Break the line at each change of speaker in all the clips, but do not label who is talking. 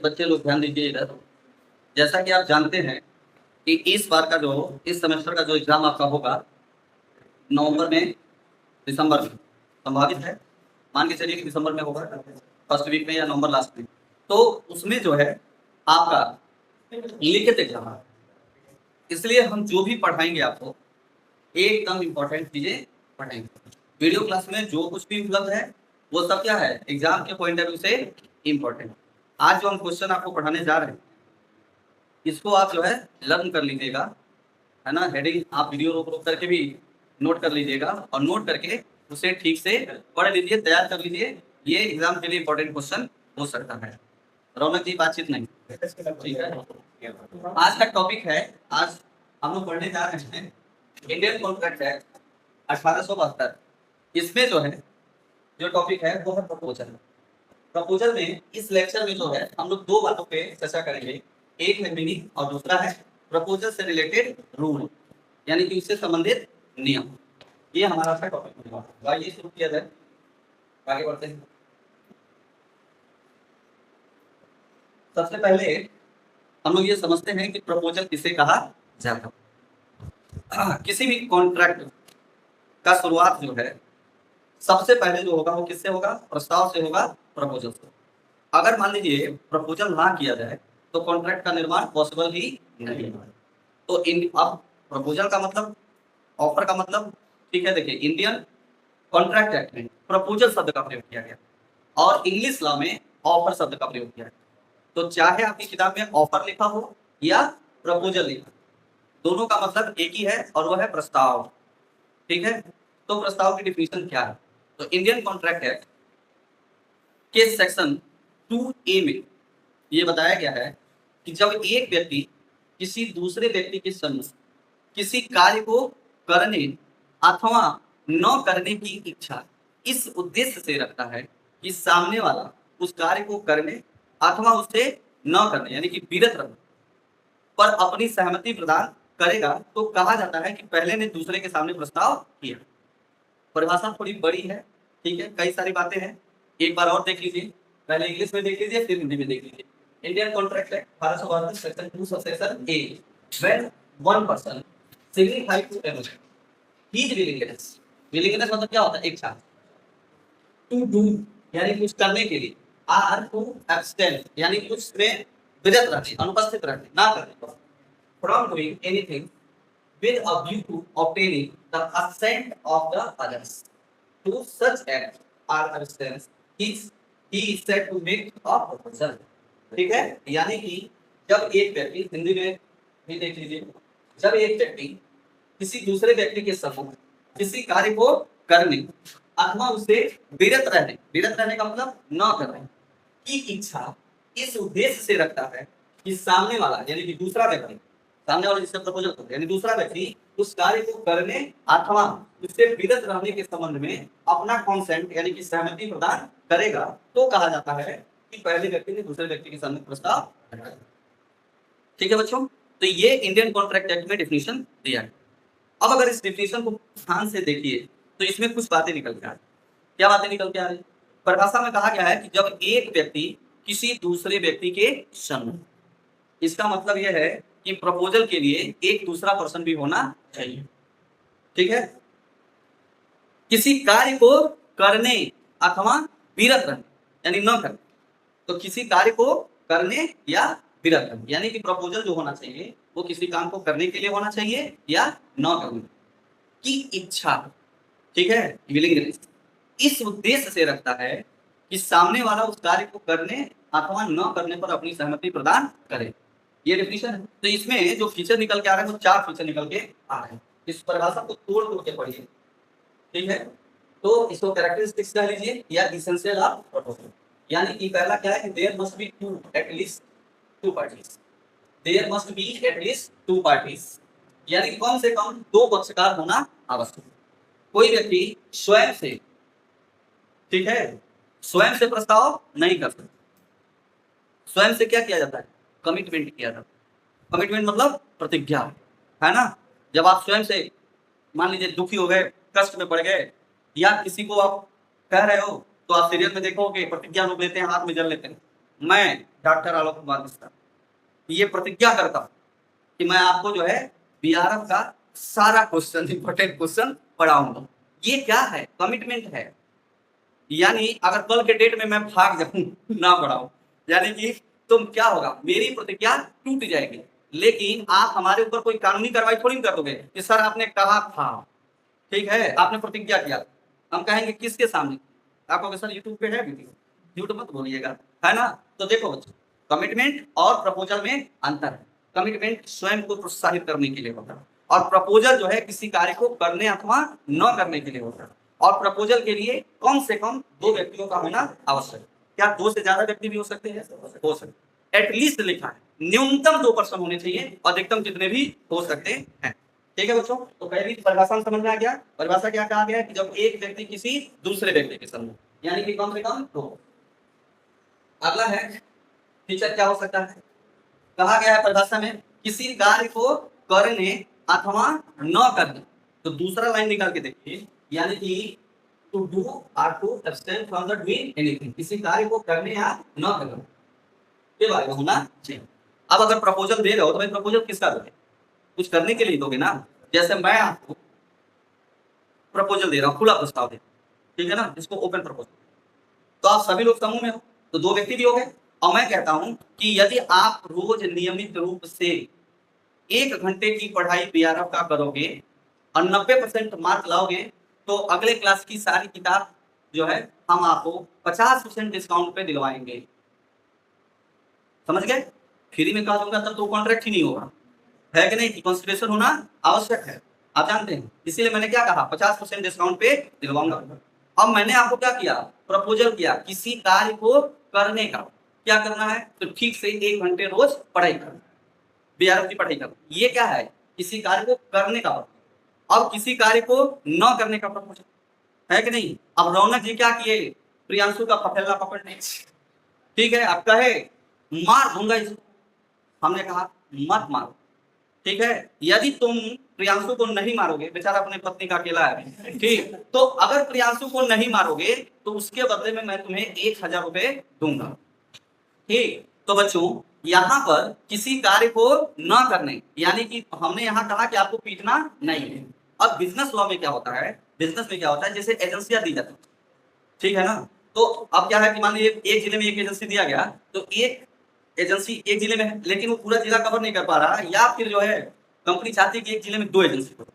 बच्चे लोग ध्यान दीजिए इधर। जैसा कि आप जानते हैं कि इस बार का जो इस सेमेस्टर का जो एग्जाम आपका होगा नवंबर में, दिसंबर में संभावित है। मान के चलिए कि दिसंबर में होगा, फर्स्ट वीक में या नवंबर लास्ट में। तो उसमें जो है आपका लिखित एग्जाम है, इसलिए हम जो भी पढ़ाएंगे आपको एकदम इम्पोर्टेंट चीजें पढ़ाएंगे। वीडियो क्लास में जो कुछ भी उपलब्ध है वो सब क्या है, एग्जाम के पॉइंट ऑफ व्यू से इम्पोर्टेंट। आज जो हम क्वेश्चन आपको पढ़ाने जा रहे हैं इसको आप जो है लर्न कर लीजिएगा, है ना। हेडिंग आप वीडियो रोक रोक करके भी नोट कर लीजिएगा और नोट करके उसे ठीक से पढ़ लीजिए, तैयार कर लीजिए। ये एग्जाम के लिए इंपॉर्टेंट क्वेश्चन हो सकता है। रौनक जी बातचीत नहीं, ठीक है। आज का टॉपिक है, आज हम लोग पढ़ने जा रहे हैं इंडियन कॉन्ट्रैक्ट एक्ट 1872। इसमें जो है जो टॉपिक है वो है प्रपोजल। प्रपोजल में इस लेक्चर में जो है हम लोग दो बातों पे चर्चा करेंगे, एक है मीनिंग और दूसरा है प्रपोजल से रिलेटेड रूल, यानी कि उससे संबंधित नियम। ये हमारा अच्छा टॉपिक होगा। आइए शुरू किया जाए, आगे बढ़ते हैं। सबसे पहले हम लोग ये समझते हैं कि प्रपोजल किसे कहा जाता है। किसी भी कॉन्ट्रैक्ट का शुरुआत जो है सबसे पहले जो होगा वो किससे होगा, प्रस्ताव से होगा, प्रपोजल से। अगर मान लीजिए प्रपोजल ना किया जाए तो कॉन्ट्रैक्ट का निर्माण पॉसिबल ही नहीं है। तो अब प्रपोजल का मतलब, ऑफर का मतलब, ठीक है। देखिए इंडियन कॉन्ट्रैक्ट एक्ट में प्रपोजल शब्द का प्रयोग किया गया और इंग्लिश लॉ में ऑफर शब्द का प्रयोग किया गया। तो चाहे आपकी किताब में ऑफर लिखा हो या प्रपोजल लिखा, दोनों का मतलब एक ही है और वह है प्रस्ताव, ठीक है। तो प्रस्ताव की डिफिनीशन क्या है, तो इंडियन कॉन्ट्रैक्ट एक्ट के सेक्शन 2A में ये बताया गया है कि जब एक व्यक्ति किसी दूसरे व्यक्ति के सम्मुख किसी कार्य को करने अथवा न करने की इच्छा इस उद्देश्य से रखता है कि सामने वाला उस कार्य को करने अथवा उसे न करने यानी कि विरत रहने पर अपनी सहमति प्रदान करेगा, तो कहा जाता है कि पहले ने दूसरे के सामने प्रस्ताव किया। परिभाषा थोड़ी बड़ी है, ठीक है, कई सारी बातें हैं। एक बार और देख लीजिए, पहले इंग्लिश में देख लीजिए फिर हिंदी में देख लीजिए। Indian contract act 1832 section 2 subsection A, when one person signify to another his willingness. Willingness मतलब क्या होता है, इच्छा, टू डू यानी कुछ करने के लिए, आर टू एब्सटेन यानी कुछ में विरत रहने, अनुपस्थित रहने, ना करने, from doing anything with a view to obtaining the assent of the others to such act or abstinence he is said to make a proposal। ठीक है, यानी कि जब एक व्यक्ति, हिंदी में भी देख लीजिए, जब एक व्यक्ति किसी दूसरे व्यक्ति के सम्मुख किसी कार्य को करने अथवा उसे विरत रहने का मतलब न करने की इच्छा इस उद्देश्य से रखता है कि सामने वाला यानी कि दूसरा व्यक्ति, सामने वाला जिससे प्रपोजल करते हैं यानी दूसरा व्यक्ति उस कार्य को करने अथवा उससे विरत रहने के संबंध में अपना कॉन्सेंट यानी कि सहमति प्रदान करेगा, तो कहा जाता है कि पहले व्यक्ति ने दूसरे व्यक्ति के सामने प्रस्ताव रखा। ठीक है बच्चों, तो ये इंडियन कॉन्ट्रैक्ट एक्ट में डिफिनीशन दिया है। अब अगर इस डिफिनीशन को ध्यान से देखिए तो इसमें कुछ बातें निकल के आ रही। क्या बातें निकल के आ रही? परिभाषा में कहा गया है कि जब एक व्यक्ति किसी दूसरे व्यक्ति के सम्मुख, इसका मतलब यह है कि प्रपोजल के लिए एक दूसरा पर्सन भी होना चाहिए, ठीक है। किसी कार्य को करने अथवा विरत रहने यानी न करने, तो किसी कार्य को करने या विरत रहने यानी कि प्रपोजल जो होना चाहिए वो किसी काम को करने के लिए होना चाहिए या न करने की इच्छा, ठीक है, विलिंगनेस, इस उद्देश्य से रखता है कि सामने वाला उस कार्य को करने अथवा न करने पर अपनी सहमति प्रदान करे। ये डेफिनेशन है। तो इसमें जो फीचर निकल के आ रहे हैं वो 4 फीचर निकल के आ रहे हैं। इस परिभाषा को तोड़ के पढ़िए, ठीक है। तो इसको कैरेक्टरिस्टिक्स कह लीजिए या एसेंशियल ऑफ प्रपोजल, यानी कि पहला क्या है कि there must be at least two parties. There must be at least two parties यानी कम से कम 2 पक्षकार होना आवश्यक। कोई व्यक्ति स्वयं से, ठीक है, स्वयं से प्रस्ताव नहीं कर सकता। स्वयं से क्या किया जाता है, कमिटमेंट किया जाता है। कमिटमेंट मतलब प्रतिज्ञा, है ना। जब आप स्वयं से मान लीजिए दुखी हो गए, कष्ट में पड़ गए, या किसी को आप कह रहे हो तो आप सीरियल में देखोगे प्रतिज्ञा लोग लेते हैं, हाथ में जल लेते हैं। मैं डॉक्टर आलोक कुमार मिश्रा ये प्रतिज्ञा करता हूँ कि मैं आपको जो है बीआरएफ का सारा क्वेश्चन, इंपॉर्टेंट क्वेश्चन पढ़ाऊंगा। ये क्या है? कमिटमेंट है। यानी अगर कल के डेट में मैं भाग जाऊं ना पढ़ाऊं, यानी कि तुम क्या होगा, मेरी प्रतिज्ञा टूट जाएगी। लेकिन आप हमारे ऊपर कोई कानूनी कार्रवाई थोड़ी कर दोगे कि सर आपने कहा था, ठीक है, आपने प्रतिज्ञा किया। हम कहेंगे किसके सामने? आप कहोगे सर यूट्यूब पे है वीडियो, झूठ मत बोलिएगा, है ना। तो देखो बच्चों, कमिटमेंट और प्रपोजल में अंतर है। कमिटमेंट स्वयं को प्रोत्साहित करने के लिए होता है, और प्रपोजल जो है किसी कार्य को करने अथवा न करने के लिए होता है। और प्रपोजल के लिए कम से कम 2 व्यक्तियों का होना आवश्यक है। क्या 2 से ज्यादा व्यक्ति भी हो सकते हैं? हो सकते। एटलीस्ट लिखा है, न्यूनतम 2 पर्सन होने चाहिए, अधिकतम जितने भी हो सकते हैं। ठीक है बच्चों, तो पहली परिभाषा समझ में आ गया। परिभाषा क्या कहा गया है कि जब एक व्यक्ति किसी दूसरे व्यक्ति के सम्मुख, यानी कि कम से कम 2। अगला है टीचर क्या हो सकता है? कहा गया है परिभाषा में किसी कार्य को करने अथवा न करने। तो दूसरा लाइन निकाल के देखिए, यानी कि टू डू और to abstain from the doing anything, किसी कार्य को करने या न करने के बारे में होना चाहिए। अब अगर प्रपोजल दे रहे हो तो भाई प्रपोजल किसका दोगे? कुछ करने के लिए दोगे ना। जैसे मैं आपको प्रपोजल दे रहा हूँ, खुला प्रस्ताव दे, ठीक है ना, इसको ओपन प्रपोजल, तो आप सभी लोग समूह में हो तो 2 व्यक्ति भी हो गए। और मैं कहता हूं कि यदि आप रोज नियमित रूप से 1 घंटे की पढ़ाई बीआरएफ का करोगे और 90% मार्क लाओगे तो अगले क्लास की सारी किताब जो है हम आपको 50% डिस्काउंट पे दिलवाएंगे। समझ गए? फ्री में कहा दूंगा तब तो कॉन्ट्रैक्ट ही नहीं होगा, है कि नहीं? कंसिडरेशन होना आवश्यक है, आप जानते हैं। इसीलिए मैंने क्या कहा, 50% डिस्काउंट पे दिलवाऊंगा। अब मैंने आपको क्या किया? प्रपोजल किया किसी कार्य को करने का। क्या करना है? तो ठीक से 1 घंटे रोज पढ़ाई करना, बीआरएफ की पढ़ाई करना। ये क्या है? किसी कार्य को करने का। अब किसी कार्य को न करने का प्रपोजल, है कि नहीं? अब रौनक जी क्या किए? प्रियांशु का फफेला पकड़ने, ठीक है, अब कहे मार दूंगा इसको, हमने कहा मत मारो, ठीक है। यदि तुम प्रियांशु को नहीं मारोगे, बेचारा अपने पत्नी का अकेला है, ठीक, तो अगर प्रियांशु को नहीं मारोगे तो उसके बदले में मैं तुम्हें 1000 रुपए दूंगा, ठीक। तो बच्चों यहाँ पर किसी कार्य को न करने, यानी कि हमने यहाँ कहा कि आपको पीटना नहीं है। अब बिजनेस लॉ में क्या होता है? बिजनेस में क्या होता है, जैसे एजेंसियां दी जाती, ठीक है ना। तो अब क्या है कि मान लीजिए एक जिले में एक एजेंसी दिया गया, तो एक एजेंसी एक जिले में है लेकिन वो पूरा जिला कवर नहीं कर पा रहा, या फिर जो है कंपनी चाहती है कि एक जिले में 2 एजेंसी हो,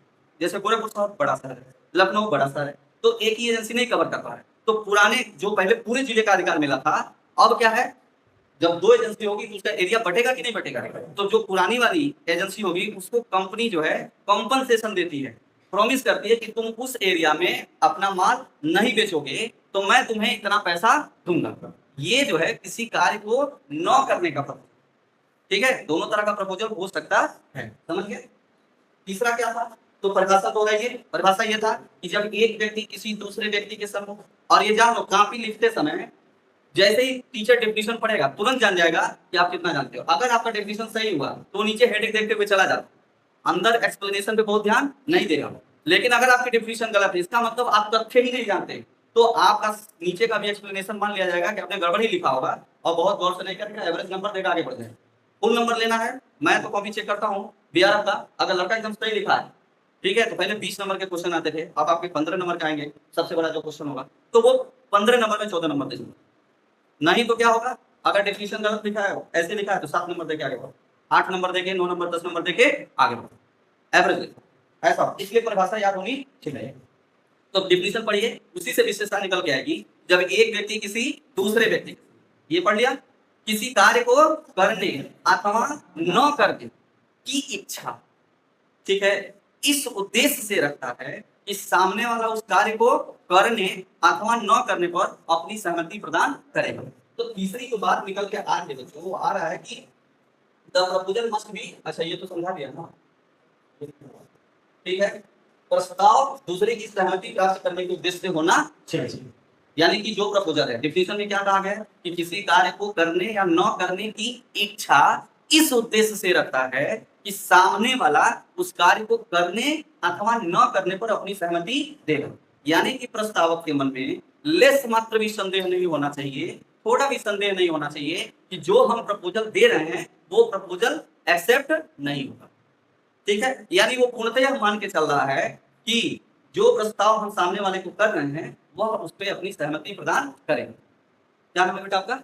जैसे गोरखपुर शहर बड़ा शहर है, लखनऊ बड़ा शहर है, तो एक ही एजेंसी नहीं कवर कर पा रहा है। तो पुराने जो पहले पूरे जिले का अधिकार मिला था, अब क्या है, जब 2 एजेंसी होगी तो उसका एरिया बढ़ेगा कि नहीं बढ़ेगा? तो जो पुरानी वाली एजेंसी होगी उसको कंपनी जो है कॉम्पनसेशन देती है, प्रॉमिस करती है कि तुम उस एरिया में अपना माल नहीं बेचोगे तो मैं तुम्हें इतना पैसा दूंगा। ये जो है किसी कार्य को न करने का प्रपोजल, ठीक है। दोनों तरह का प्रपोजल हो सकता है, समझ गए? तीसरा क्या था? तो परिभाषा तो है, ये परिभाषा ये था कि जब एक व्यक्ति किसी दूसरे व्यक्ति के सम्मुख, और ये जान लो कॉपी लिखते समय जैसे ही टीचर डेफिनेशन पढ़ेगा तुरंत जान जाएगा कि आप कितना जानते हो। अगर आपका डेफिनेशन सही हुआ तो नीचे हेडिंग देखते हुए चला जाता, अंदर एक्सप्लेनेशन पे बहुत ध्यान नहीं देगा। लेकिन अगर आपकी डेफिनेशन गलत है, इसका मतलब आप तथ्य ही नहीं जानते, तो आपका नीचे का भी एक्सप्लेनेशन मान लिया जाएगा कि आपने गड़बड़ ही लिखा होगा, और बहुत गौर से नहीं करके एवरेज नंबर देकर आगे बढ़ते हैं। फुल नंबर लेना है, मैं तो कॉपी चेक करता हूँ बीआरएफ का, अगर लड़का एकदम सही लिखा है, ठीक है, तो पहले 20 नंबर के क्वेश्चन आते थे, अब आपके 15 नंबर के आएंगे, सबसे बड़ा जो क्वेश्चन होगा तो वो 15 नंबर में 14 नंबर दे। नहीं तो क्या होगा, अगर डेफिनेशन गलत लिखा है, ऐसे लिखा है, तो 7 नंबर देके आगे बढ़ो, 8 नंबर देके, 9 नंबर 10 नंबर देके आगे बढ़ो, एवरेज लिखो, ऐसा। इसलिए परिभाषा याद होनी चाहिए। तो डेफिनेशन पढ़िए, उसी से विशेषता निकल के आएगी। जब एक व्यक्ति किसी दूसरे व्यक्ति, ये पढ़ लिया, किसी कार्य को करने अथवा न करने की इच्छा, ठीक है, इस उद्देश्य से रखता है कि सामने वाला उस कार्य को करने अथवा न करने पर अपनी सहमति प्रदान करेगा। तो तीसरी जो बात निकल के आ रही है बच्चों, वो आ रहा है कि द प्रपोजल मस्ट बी, अच्छा ये तो समझा दिया ना, ठीक है, प्रस्ताव दूसरे की सहमति प्राप्त करने के उद्देश्य से होना चाहिए। यानी कि जो प्रपोजल है, डिफिनेशन में क्या कहा गया है कि किसी कार्य को करने या न करने की इच्छा इस उद्देश्य से रखता है कि सामने वाला उस कार्य को करने अथवा न करने पर अपनी सहमति देगा। यानी कि प्रस्तावक के मन में लेस मात्र भी संदेह नहीं होना चाहिए, थोड़ा भी संदेह नहीं होना चाहिए कि जो हम प्रपोजल दे रहे हैं वो प्रपोजल एक्सेप्ट नहीं होगा। ठीक है, यानी वो पूर्णतः मान के चल रहा है कि जो प्रस्ताव हम सामने वाले को कर रहे हैं वह उस पर अपनी सहमति प्रदान करेंगे। क्या नाम है बेटा आपका?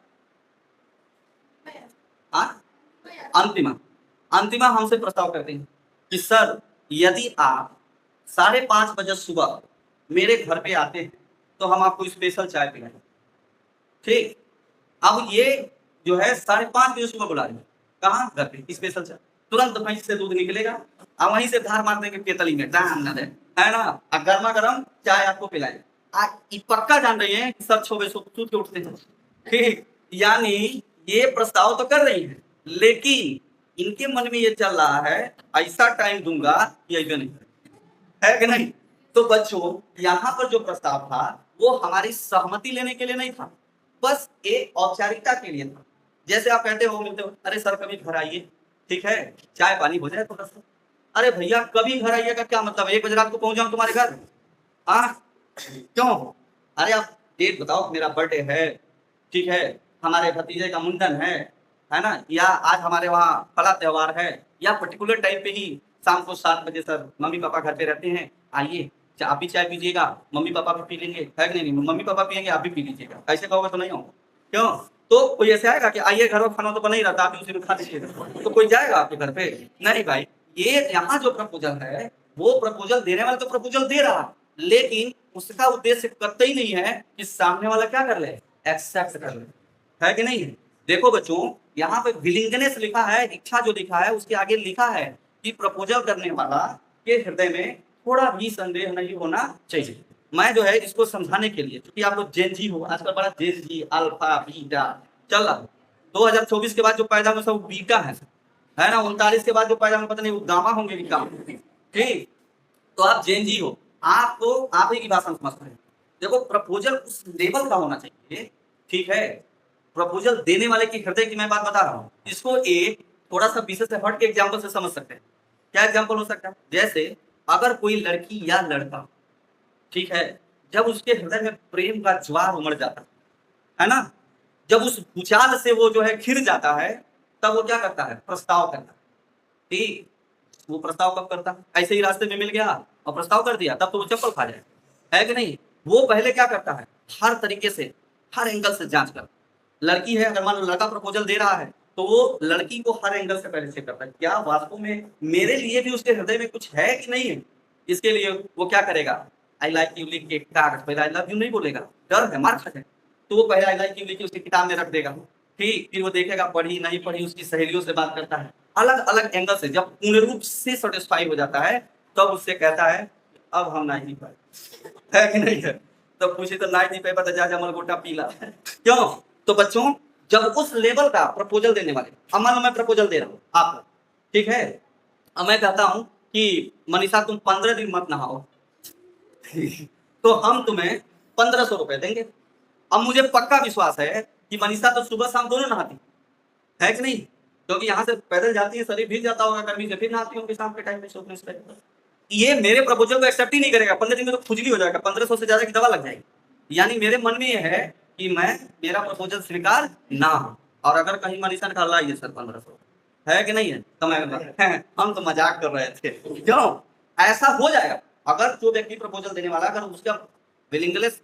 अंतिमा। अंतिमा हमसे प्रस्ताव करते हैं कि सर यदि आप 5:30 बजे सुबह मेरे घर पे आते हैं तो हम आपको स्पेशल चाय पिलाएंगे। ठीक, अब ये जो है 5:30 बजे सुबह बुला रहे हैं, कहाँ? घर पे, स्पेशल चाय। तुरंत वहीं से दूध निकलेगा और वहीं से धार मार देंगे केतली में, है ना, गर्मा गर्म चाय आपको पिलाएंगे। पक्का जान रही है कि सर 6 बजे सूत के उठते हैं। ठीक, यानी ये प्रस्ताव तो कर रही है लेकिन इनके मन में ये चल रहा है ऐसा टाइम दूंगा कि ऐसा नहीं है कि नहीं। तो बच्चों यहाँ पर जो प्रस्ताव था वो हमारी सहमति लेने के लिए नहीं था, बस एक औपचारिकता के लिए था। जैसे आप कहते हो, मिलते हो, अरे सर कभी घर आइए, ठीक है, चाय पानी हो जाए थोड़ा सा। अरे भैया कभी घर आइएगा क्या मतलब? 1 बजे रात को पहुंच जाऊं तुम्हारे घर? क्यों? अरे आप डेट बताओ, मेरा बर्थडे है, ठीक है, हमारे भतीजे का मुंडन है ना, या आज हमारे वहाँ फला त्योहार है, या पर्टिकुलर टाइम पे ही शाम को 7 बजे सर मम्मी पापा घर पे रहते हैं, आइए आप भी चाय पीजिएगा, मम्मी पापा भी पी लेंगे, है कि नहीं? मम्मी पापा पियेंगे, आप भी पी लीजिएगा। ऐसे कहोगे तो नहीं होगा। क्यों? तो कोई ऐसे आएगा कि आइए घर में खाना तो बना ही रहता, आप उसी में खा लीजिएगा, तो कोई जाएगा आपके घर पे? नहीं भाई। ये यहाँ जो प्रपोजल है वो प्रपोजल देने वाला तो प्रपोजल दे रहा, लेकिन उसका उद्देश्य कतई नहीं है कि सामने वाला क्या कर ले, एक्सेप्ट कर ले, है कि नहीं? देखो बच्चों यहाँ पे विलिंगनेस लिखा है, इच्छा जो लिखा है उसके आगे लिखा है कि प्रपोजल करने वाला के हृदय में थोड़ा भी संदेह नहीं होना चाहिए। मैं जो है इसको समझाने के लिए, क्योंकि आप लोग जेनजी हो, आजकल बड़ा जेनजी अल्फा बीटा चल रहा। 2024 के बाद जो पैदा हुए सब बीटा है ना, 39 के बाद जो पैदा हुए पता नहीं वो गामा होंगे बीटा। ठीक, तो आप जेनजी हो, आपको आप ही की भाषा समझ रहे हैं। देखो प्रपोजल उस लेवल का होना चाहिए, ठीक है, प्रपोजल देने वाले की हृदय की मैं बात बता रहा हूँ। इसको एक थोड़ा सा विषय से हट के एग्जाम्पल से समझ सकते हैं। क्या एग्जाम्पल हो सकता है? जैसे अगर कोई लड़की या लड़का, ठीक है, जब उसके हृदय में प्रेम का ज्वार उमड़ जाता है ना, जब उस भूचाल से वो जो है घिर जाता है, तब वो क्या करता है? प्रस्ताव करता है। ठीक, वो प्रस्ताव कब करता है? ऐसे ही रास्ते में मिल गया और प्रस्ताव कर दिया, तब तो वो चप्पल खा जाए, है कि नहीं? वो पहले क्या करता है? हर तरीके से, हर एंगल से जांच कर। लड़की है, अगर मान लो लड़का प्रपोजल दे रहा है तो वो लड़की को हर एंगल से पहले चेक करता है, क्या वास्तव में मेरे लिए भी उसके हृदय में कुछ है कि नहीं है। इसके लिए वो क्या करेगा? आई लाइक यू लिख के कागज, पहले आई लव यू नहीं बोलेगा, डर है मार खा जाए, तो वो पहले आई लाइक यू लिख के उसकी किताब में रख देगा। ठीक, फिर वो देखेगा पढ़ी नहीं पढ़ी, उसकी सहेलियों से बात करता है, अलग अलग एंगल से। जब पूर्ण रूप से सेटिस्फाई हो जाता है तब उससे कहता है अब हम नहीं पाए, है कि नहीं है? तब पूछे तो नहीं पाए, बता जा जमल गोटा पीला। क्यों? तो बच्चों जब उस लेवल का प्रपोजल देने वाले, अब मान लो मैं प्रपोजल दे रहा हूँ आपको, ठीक है, अब मैं कहता हूँ कि मनीषा तुम 15 दिन मत नहाओ, तो हम तुम्हें 1500 रुपए देंगे। अब मुझे पक्का विश्वास है कि मनीषा तो सुबह शाम दोनों नहाती है कि नहीं, क्योंकि यहाँ से पैदल जाती है, शरीर भीग जाता होगा गर्मी से, फिर नहाती होंगी शाम के टाइम में सोने से। ये मेरे प्रपोजल को एक्सेप्ट ही नहीं करेगा, 15 दिन में तो खुजली हो जाएगा, 1500 से ज्यादा की दवा लग जाएगी। यानी मेरे मन में यह है कि मेरा प्रपोजल स्वीकार ना हो, और अगर कहीं मनीषा ने कहा लाइए सर 1500, है कि नहीं है, तो मैं हम तो मजाक कर रहे थे। क्यों? ऐसा हो जाएगा अगर जो व्यक्ति प्रपोजल देने वाला, अगर उसका विलिंगनेस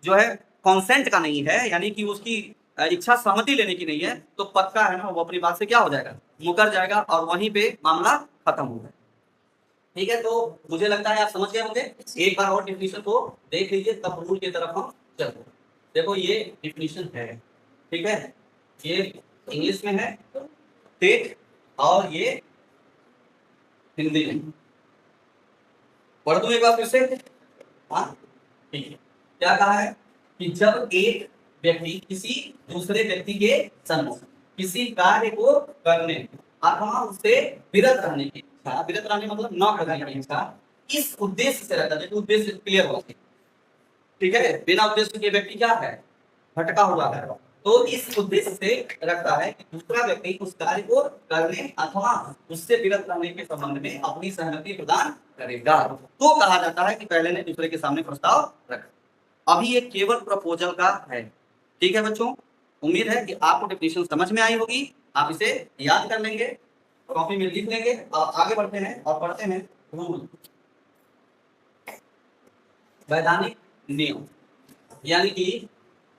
जो है कॉन्सेंट का नहीं है, यानी कि उसकी इच्छा सहमति लेने की नहीं है, तो पक्का है ना वो अपनी बात से क्या हो जाएगा? मुकर जाएगा और वहीं पे मामला खत्म होगा। ठीक है, तो मुझे लगता है आप समझ गए होंगे। एक बार और डिफिनीशन को देख लीजिए, तब रूल की तरफ हम चलते हैं। देखो ये डिफिनीशन है, ठीक है, ये इंग्लिश में है, ठीक, और ये हिंदी में। पढ़ दूं एक बार फिर से? हाँ ठीक है। क्या कहा है कि जब एक व्यक्ति किसी दूसरे व्यक्ति के सम्मुख किसी कार्य को करने अथवा उससे विरत रहने की इच्छा, विरत रहने मतलब न करने की इच्छा, इस उद्देश्य से रहता है, उद्देश्य क्लियर होगा, ठीक है, बिना उद्देश्य के व्यक्ति क्या है? भटका हुआ है। तो इस उद्देश्य से रखता है कि दूसरा व्यक्ति उस कार्य को करने अथवा उससे विरत रहने के संबंध में अपनी सहमति प्रदान करेगा, तो कहा जाता है कि पहले ने दूसरे के सामने प्रस्ताव रखा। अभी ये केवल प्रपोजल का है। ठीक है बच्चों, उम्मीद है कि आपको डेफिनेशन समझ में आई होगी, आप इसे याद कर लेंगे, कॉपी में लिख लेंगे और आगे बढ़ते हैं और पढ़ते हैं रूल, वैधानिक नियम, यानी कि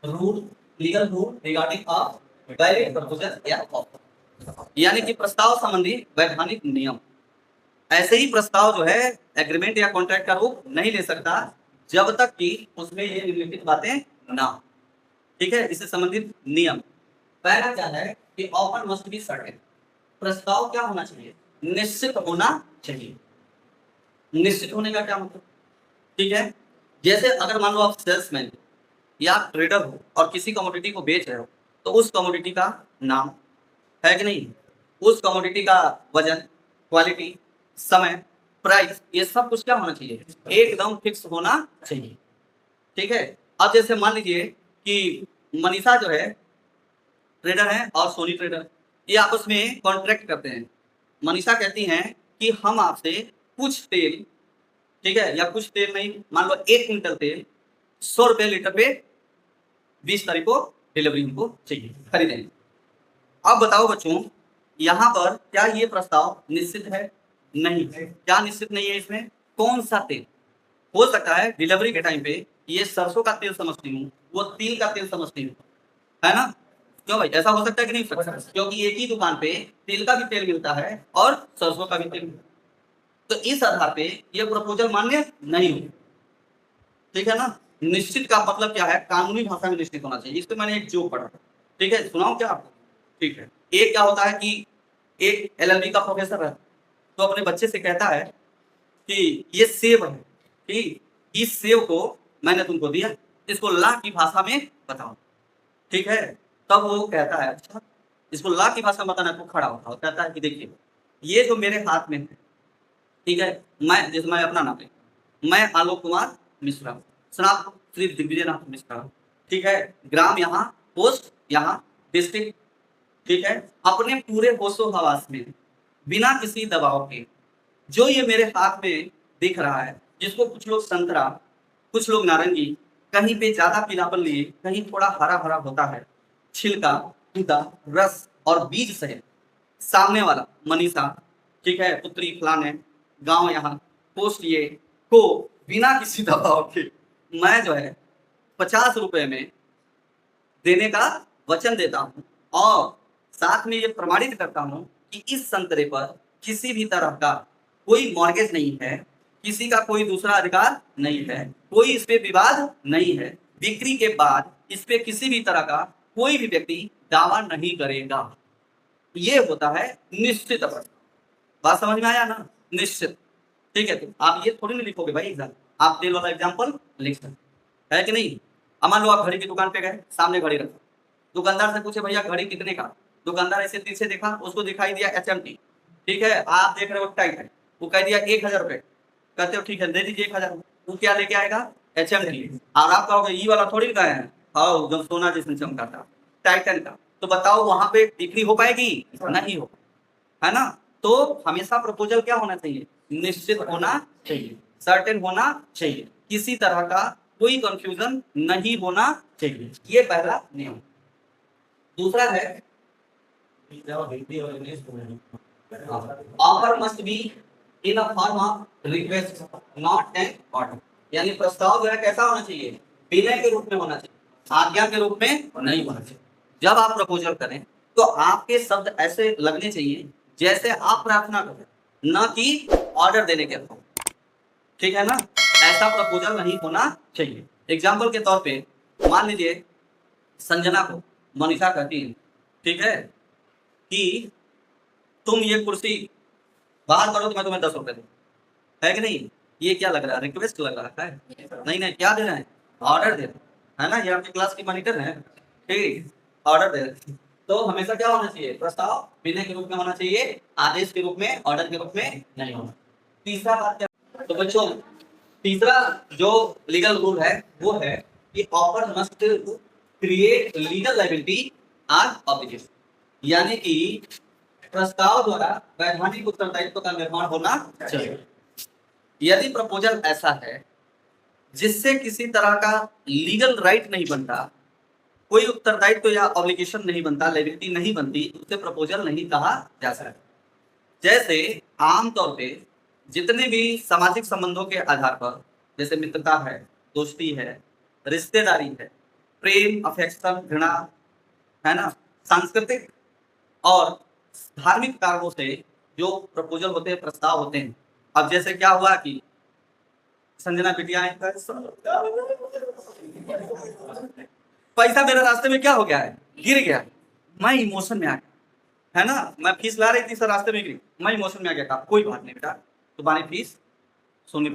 rule, legal rule regarding a valid proposal या ऑफर, यानी कि प्रस्ताव संबंधी वैधानिक नियम। ऐसे ही प्रस्ताव जो है एग्रीमेंट या कॉन्ट्रैक्ट का रूप नहीं ले सकता जब तक कि उसमें ये निम्नलिखित बातें ना हो। ठीक है, इससे संबंधित नियम। पहला क्या है कि ऑफर मस्ट बी सर्टेन, प्रस्ताव क्या होना चाहिए, निश्चित होना चाहिए। निश्चित होने का क्या मतलब, ठीक है, जैसे अगर मान लो आप सेल्समैन या ट्रेडर हो और किसी कमोडिटी को बेच रहे हो, तो उस कमोडिटी का नाम है कि नहीं, उस कमोडिटी का वजन, क्वालिटी, समय, प्राइस, ये सब कुछ क्या होना चाहिए, एकदम फिक्स होना चाहिए। ठीक है, अब जैसे मान लीजिए कि मनीषा जो है ट्रेडर है और सोनी ट्रेडर, ये आपस में कॉन्ट्रैक्ट करते हैं। मनीषा कहती हैं कि हम आपसे कुछ तेल, ठीक है, या कुछ तेल नहीं, मान लो 1 क्विंटल तेल 100 रुपए लीटर पे 20 तारीख को डिलीवरी हमको चाहिए, खरीदेंगे। अब बताओ बच्चों, यहाँ पर क्या ये प्रस्ताव निश्चित है, नहीं है। क्या निश्चित नहीं है इसमें, कौन सा तेल, हो सकता है डिलीवरी के टाइम पे ये सरसों का तेल समझती हूँ, वो तिल का तेल समझती हूँ, है ना, क्यों भाई, ऐसा हो सकता है कि नहीं सकता, क्योंकि एक ही दुकान पे तिल का भी तेल मिलता है और सरसों का भी तेल मिलता है, तो इस आधार पे ये प्रपोजल मान्य नहीं हो। ठीक है ना, निश्चित का मतलब क्या है, कानूनी भाषा में निश्चित होना चाहिए। इस पे मैंने एक जोक पढ़ा, ठीक है, सुनाऊं क्या आपको, ठीक है। एक क्या होता है कि एक एलएलबी का प्रोफेसर है, तो अपने बच्चे से कहता है कि ये सेब है, ठीक, इस सेब को मैंने तुमको दिया, इसको ला की भाषा में बताओ। ठीक है, तब वो कहता है अच्छा, इसको ला की भाषा में बताना, तो खड़ा होता है, कहता है कि देखिए ये जो मेरे हाथ में है, ठीक है, मैं, जैसे मैं अपना नाम ले, मैं आलोक कुमार मिश्रा, स्नातक श्री दिग्विजयनाथ मिश्रा, ठीक है, ग्राम यहाँ, पोस्ट यहाँ, डिस्ट्रिक्ट, ठीक है, अपने पूरे होशो हवास में बिना किसी दबाव के जो ये मेरे हाथ में दिख रहा है, जिसको कुछ लोग संतरा, कुछ लोग नारंगी, कहीं पे ज्यादा पीलापन लिए, कहीं थोड़ा हरा भरा होता है, छिलका, गूदा, रस और बीज सहित, सामने वाला मनीषा, ठीक है, पुत्री फलाने, गांव यहाँ, पोस्ट ये, को बिना किसी दबाव के मैं जो है 50 रुपए में देने का वचन देता हूँ, और साथ में ये प्रमाणित करता हूँ कि इस संतरे पर किसी भी तरह का कोई मॉर्गेज नहीं है, किसी का कोई दूसरा अधिकार नहीं है, कोई इस पे विवाद नहीं है, बिक्री के बाद इस पे किसी भी तरह का कोई भी व्यक्ति दावा नहीं करेगा। ये होता है निश्चित प्रस्ताव। बात समझ में आया ना, निश्चित। ठीक है, तो आप ये थोड़ी ना लिखोगे भाई एग्जाम, आप तेल वाला एग्जाम्पल लिख सकते है कि नहीं। अब मान लो आप घड़ी की दुकान पे गए, सामने घड़ी रखा, दुकानदार से पूछे भैया घड़ी कितने का, दुकानदार ऐसे पीछे देखा, उसको दिखाई दिया HMT, ठीक है, आप देख रहे हो टाइट है, वो कह दिया 1000 रुपए, कहते हो ठीक है दे दीजिए 1000, वो क्या लेके आएगा, HMT, और आप कहोगे ई वाला थोड़ी का है, हाँ जब सोना जिसमें चमकाता, टाइटन का, तो बताओ वहां पे बिक्री हो पाएगी, नहीं हो, है ना। तो हमेशा प्रपोजल क्या होना चाहिए, निश्चित होना चाहिए, सर्टेन होना चाहिए, किसी तरह का कोई कंफ्यूजन नहीं होना चाहिए, ये पहला नियम। दूसरा है offer must be in a form of request not an order, यानी प्रस्ताव जो है कैसा होना चाहिए, विनय के रूप में होना चाहिए, आज्ञा के रूप में नहीं होना चाहिए। जब आप प्रपोजल करें तो आपके शब्द ऐसे लगने चाहिए जैसे आप प्रार्थना करें, न कि ऑर्डर देने के अर्थों, ठीक है ना, ऐसा प्रपोजल नहीं होना चाहिए। एग्जाम्पल के तौर पे मान लीजिए संजना को मनीषा कहती है, ठीक है, कि तुम ये कुर्सी बाहर करो तो मैं तुम्हें 10 रुपए दूं, है कि नहीं, ये क्या लग रहा है, रिक्वेस्ट लग रहा है, नहीं नहीं, क्या दे रहे हैं, ऑर्डर दे रहे हैं, है ना, ये आपकी क्लास की मॉनिटर है, ठीक, ऑर्डर दे रहे हैं। तो हमेशा क्या होना चाहिए, प्रस्ताव विनय के रूप में होना चाहिए, आदेश के रूप में, ऑर्डर के रूप में नहीं होना। तीसरा बात क्या, तो बच्चों तीसरा जो लीगल रूल है वो है कि offer must create legal liability on obligation, यानी कि प्रस्ताव द्वारा वैधानिक उत्तरदायित्व का निर्माण होना चाहिए। यदि प्रपोजल ऐसा है जिससे किसी तरह का लीगल राइट नहीं बनता, कोई उत्तरदायित्व या ऑब्लिगेशन नहीं बनता, लायबिलिटी नहीं बनती, उसे प्रपोजल नहीं कहा जा सकता। जैसे आमतौर पे जितने भी सामाजिक संबंधों के आधार पर, जैसे मित्रता है, दोस्ती है, रिश्तेदारी है, प्रेम, अफेक्शन, घृणा, है ना, सांस्कृतिक और धार्मिक कारणों से जो प्रपोजल होते हैं, प्रस्ताव होते हैं। अब जैसे क्या हुआ कि संजना बिटिया पैसा मेरे रास्ते में क्या हो गया है, गिर गया, मैं इमोशन में आ गया, है ना, मैं फीस ला रही थी सर, रास्ते में गिरी, मैं इमोशन में आ गया, कहा कोई बात नहीं बेटा, तुम्हारी फीस सोनी,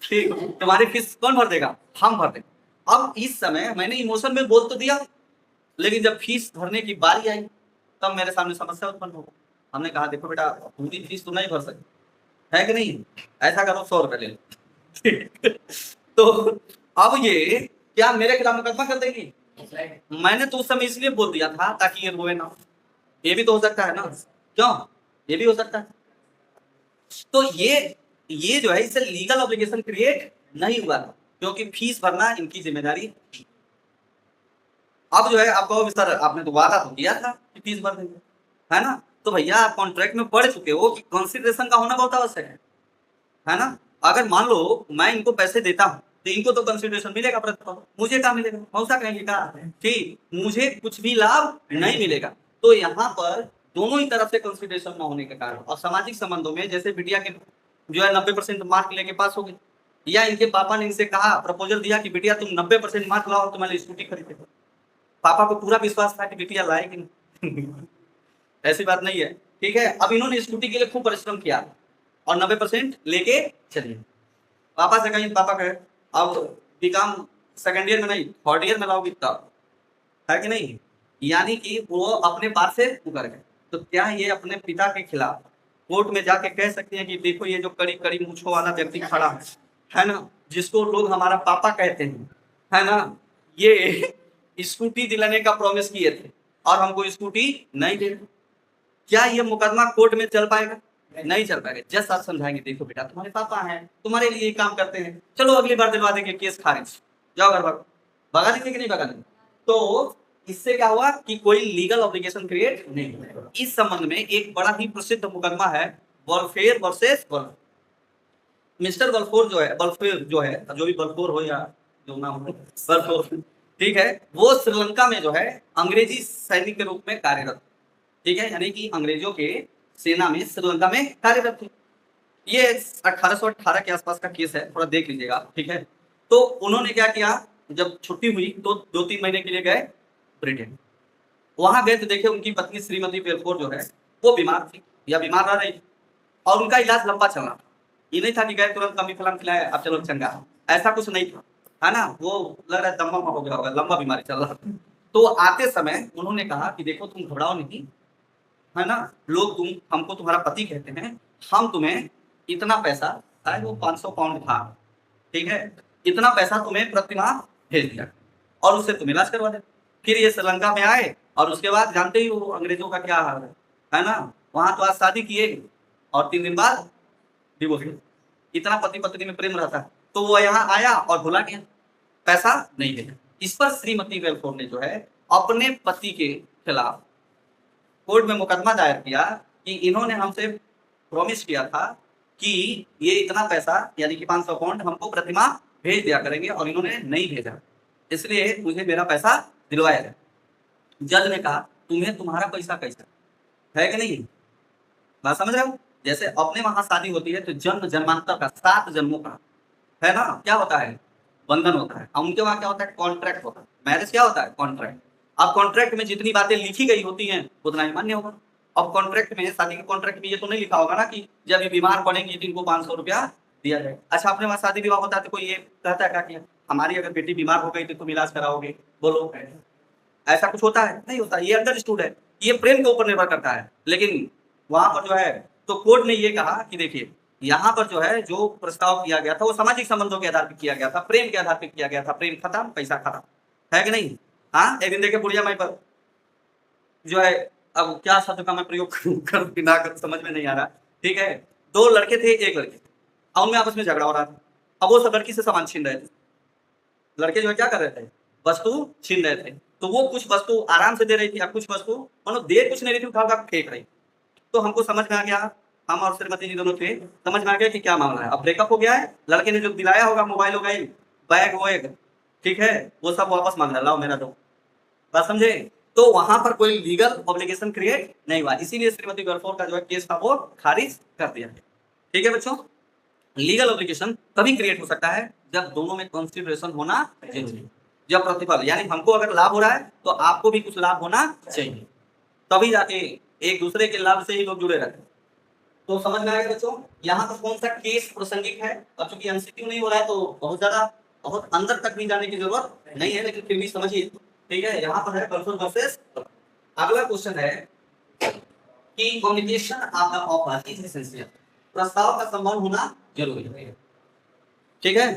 ठीक, तुम्हारी फीस कौन भर देगा, हम भर देंगे। अब इस समय मैंने इमोशन में बोल तो दिया, लेकिन जब फीस भरने की बारी आई तब मेरे सामने समस्या उत्पन्न हो। हमने कहा देखो बेटा, पूरी फीस तो नहीं भर सकती, है कि नहीं, ऐसा करो 100 रुपए ले लो। तो अब ये क्या मेरे खिलाफ मुकदमा कर देगी? मैंने तो उस समय इसलिए बोल दिया था ताकि ये रोए ना, ये भी तो हो सकता है ना, क्यों, ये भी हो सकता है। तो ये जो है, इससे लीगल ऑब्लिगेशन क्रिएट नहीं हुआ था, क्योंकि फीस भरना इनकी जिम्मेदारी। अब जो है आप कहोगे सर आपने तो वादा तो किया था कि फीस भर देंगे, है ना, तो भैया आप कॉन्ट्रैक्ट में पढ़ चुके हो कि कंसिडरेशन का होना बहुत आवश्यक है ना। अगर मान लो मैं इनको पैसे देता हूँ तो इनको तो कंसिडरेशन मिलेगा, प्रतिफल मुझे क्या मिलेगा, मौसा कहेंगे क्या, ठीक, मुझे कुछ भी लाभ नहीं मिलेगा। तो यहाँ पर दोनों ही तरफ से कंसिडरेशन न होने के कारण, और सामाजिक संबंधों में जैसे बिटिया के जो है 90% मार्क लेके पास हो गई, या इनके पापा ने इनसे कहा, प्रपोजल दिया कि बिटिया तुम 90% मार्क लाओ तो मैंने स्कूटी खरीदे, पापा को पूरा विश्वास था कि बिटिया लाएगी। ऐसी बात नहीं है, ठीक है। अब इन्होंने स्कूटी के लिए खूब परिश्रम किया और 90% लेके चलिए, पापा से कहीं, पापा कहे अब बीकॉम सेकंड ईयर में नहीं 3rd ईयर में लाओगी तब, है कि नहीं, यानी कि वो अपने पार से उतर गए। तो क्या ये अपने पिता के खिलाफ कोर्ट में जाके कह सकते हैं कि देखो ये जो कड़ी कड़ी मूछों वाला व्यक्ति खड़ा है ना, जिसको लोग हमारा पापा कहते हैं, है ना, ये स्कूटी दिलाने का प्रॉमिस किए थे और हमको स्कूटी नहीं दे, क्या ये मुकदमा कोर्ट में चल पाएगा? नहीं चल पाएगा। जज साहब समझाएंगे देखो बेटा तुम्हारे पापा हैं, तुम्हारे लिए काम करते हैं, चलो अगली बार दिलवा देंगे, केस खारिज, जाओ घर भागो, भगा देंगे कि नहीं भगा देंगे। तो इससे क्या हुआ कि कोई लीगल ऑब्लिगेशन क्रिएट नहीं हुआ। इस संबंध में एक बड़ा ही प्रसिद्ध मुकदमा है वॉलफेयर वर्सेस वॉल्फ। मिस्टर बल्फोर जो है, बल्फोर जो है, जो भी बल्फोर हो या जो नाम हो, बल्फोर, ठीक है, वो श्रीलंका में जो है अंग्रेजी सैनिक के रूप में कार्यरत, ठीक है, यानी कि अंग्रेजों के सेना में श्रीलंका में कार्यरत थे। ये 1818 के आसपास का केस है, थोड़ा देख लीजिएगा, ठीक है। तो उन्होंने क्या किया, जब छुट्टी हुई तो 2-3 महीने के लिए गए ब्रिटेन। वहां गए तो देखे उनकी पत्नी श्रीमती बेलफोर जो है वो बीमार थी या बीमार रह रही, और उनका इलाज लंबा चल रहा था। ये नहीं था कि गए तुरंत कमी फलाम खिलाया अब चलो चंगा, ऐसा कुछ नहीं था, है ना, वो लग रहा है दम्मा हो गया होगा, लंबा बीमारी चल रहा था। तो आते समय उन्होंने कहा कि देखो तुम घबराओ नहीं, है ना, लोग तुम हमको तुम्हारा पति कहते हैं, हम तुम्हें इतना पैसा, शायद वो 500 पाउंड था, ठीक है, इतना पैसा तुम्हें प्रतिमाह भेज दिया और उससे तुम इलाज करवा दे। फिर ये श्रीलंका में आए और उसके बाद जानते ही वो अंग्रेजों का क्या हाल है ना, वहां तो आज शादी किए और 3 दिन बाद डिवोर्स, इतना पति पत्नी में प्रेम रहता है। तो वो यहाँ आया और भुला गया, पैसा नहीं भेजा। इस पर श्रीमती बेलफोर ने जो है अपने पति के खिलाफ कोर्ट में मुकदमा दायर किया कि इन्होंने हमसे प्रॉमिस किया था कि ये इतना पैसा यानी कि 500 पाउंड हमको प्रतिमाह भेज दिया करेंगे और इन्होंने नहीं भेजा, इसलिए मुझे मेरा पैसा दिलवाया जाए। जज ने कहा तुम्हें तुम्हारा पैसा कैसा है कि नहीं, बात समझ रहे हो। जैसे अपने वहां शादी होती है तो जन्म जन्मांतर का 7 जन्मों का, है ना, क्या होता है, बंधन होता है। उनके वहां क्या होता है, कॉन्ट्रैक्ट होता है। मैरिज क्या होता है, कॉन्ट्रैक्ट। अब कॉन्ट्रैक्ट में जितनी बातें लिखी गई होती हैं उतना ही मान्य होगा। अब कॉन्ट्रैक्ट में, शादी के कॉन्ट्रैक्ट में ये तो नहीं लिखा होगा ना कि जब ये बीमार पड़ेंगे तो इनको 500 रुपया दिया जाए। अच्छा, अपने वहां शादी विवाह होता है तो कोई ये कहता है क्या कि हमारी अगर बेटी बीमार हो गई तो तुम इलाज कराओगे, बोलो, ऐसा कुछ होता है? नहीं होता। ये अंडरस्टूड है, ये प्रेम के ऊपर निर्भर करता है। लेकिन वहां पर जो है तो कोर्ट ने ये कहा कि देखिए यहाँ पर जो है जो प्रस्ताव किया गया था वो सामाजिक संबंधों के आधार पर किया गया था, प्रेम के आधार पर किया गया था। प्रेम खत्म, पैसा खत्म, है कि नहीं। हाँ, एक दिन देखे बुढ़िया माई पर जो है, अब क्या शब्द का मैं प्रयोग कर ना कर समझ में नहीं आ रहा, ठीक है। 2 लड़के थे, 1 लड़की, और उनमें आपस में झगड़ा हो रहा था। अब वो सब लड़की से सामान छीन रहे थे, लड़के जो है क्या कर रहे थे, वस्तु छीन रहे थे। तो वो कुछ वस्तु आराम से दे रही थी या कुछ वस्तु मतलब दे कुछ नहीं रही थी, उठा उठा फेंक रही। तो हमको समझ में आ गया, हम और श्रीमती जी दोनों थे, समझ में आ गया कि क्या मामला है। अब ब्रेकअप हो गया है, लड़के ने जो दिलाया होगा मोबाइल वोबाइल बैग वैग, ठीक है, वो सब वापस मांग रहा, लाओ मेरा दो। बात समझे? तो वहां पर कोई लीगल ऑब्लिगेशन क्रिएट नहीं हुआ, इसीलिए श्रीमती गरफोर का जो है केस था वो खारिज कर दिया। ठीक है बच्चों, लीगल ऑब्लिगेशन तभी क्रिएट हो सकता है जब दोनों में कंसिडरेशन होना चाहिए, जब प्रतिफल यानी हमको अगर लाभ हो रहा है तो आपको भी कुछ लाभ होना चाहिए, तभी जाके एक दूसरे के लाभ से ही लोग जुड़े रहते हैं। तो समझ में आएगा बच्चों, यहाँ पर कौन सा केस प्रासंगिक है। अब चूंकि एमसीक्यू नहीं हो रहा है तो बहुत अंदर तक भी जाने की जरूरत नहीं है, लेकिन फिर भी समझिए। ठीक है, यहाँ पर है पर्सन वर्सेस। अगला क्वेश्चन है कि कम्युनिकेशन ऑफ इज एसेंशियल, प्रस्ताव का संबंध होना जरूरी है। ठीक है,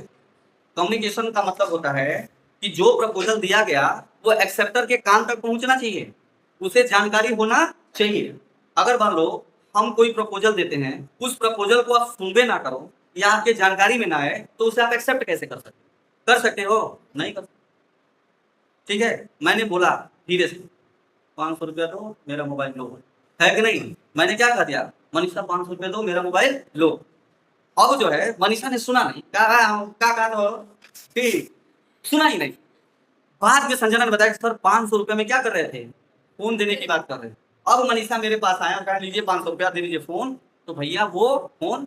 कम्युनिकेशन का मतलब होता है कि जो प्रपोजल दिया गया वो एक्सेप्टर के कान तक पहुंचना चाहिए, उसे जानकारी होना चाहिए। अगर मान लो हम कोई प्रपोजल देते हैं, उस प्रपोजल को आप सुनबे ना करो या आपके जानकारी में ना आए, तो उसे आप एक्सेप्ट कैसे कर सकते हो? नहीं कर सकते। ठीक है, मैंने बोला धीरे से 500 रुपया दो मेरा मोबाइल लो, है कि नहीं? मैंने क्या कह दिया, मनीषा 500 रुपया दो मेरा मोबाइल लो। अब जो है मनीषा ने सुना नहीं, कहा ठीक, सुना ही नहीं। बाद में संजना ने बताया कि सर 500 रुपये में क्या कर रहे थे, फोन देने की बात कर रहे थे। अब मनीषा मेरे पास आया, कहा लीजिए 500 रुपया दे दीजिए फोन। तो भैया वो फोन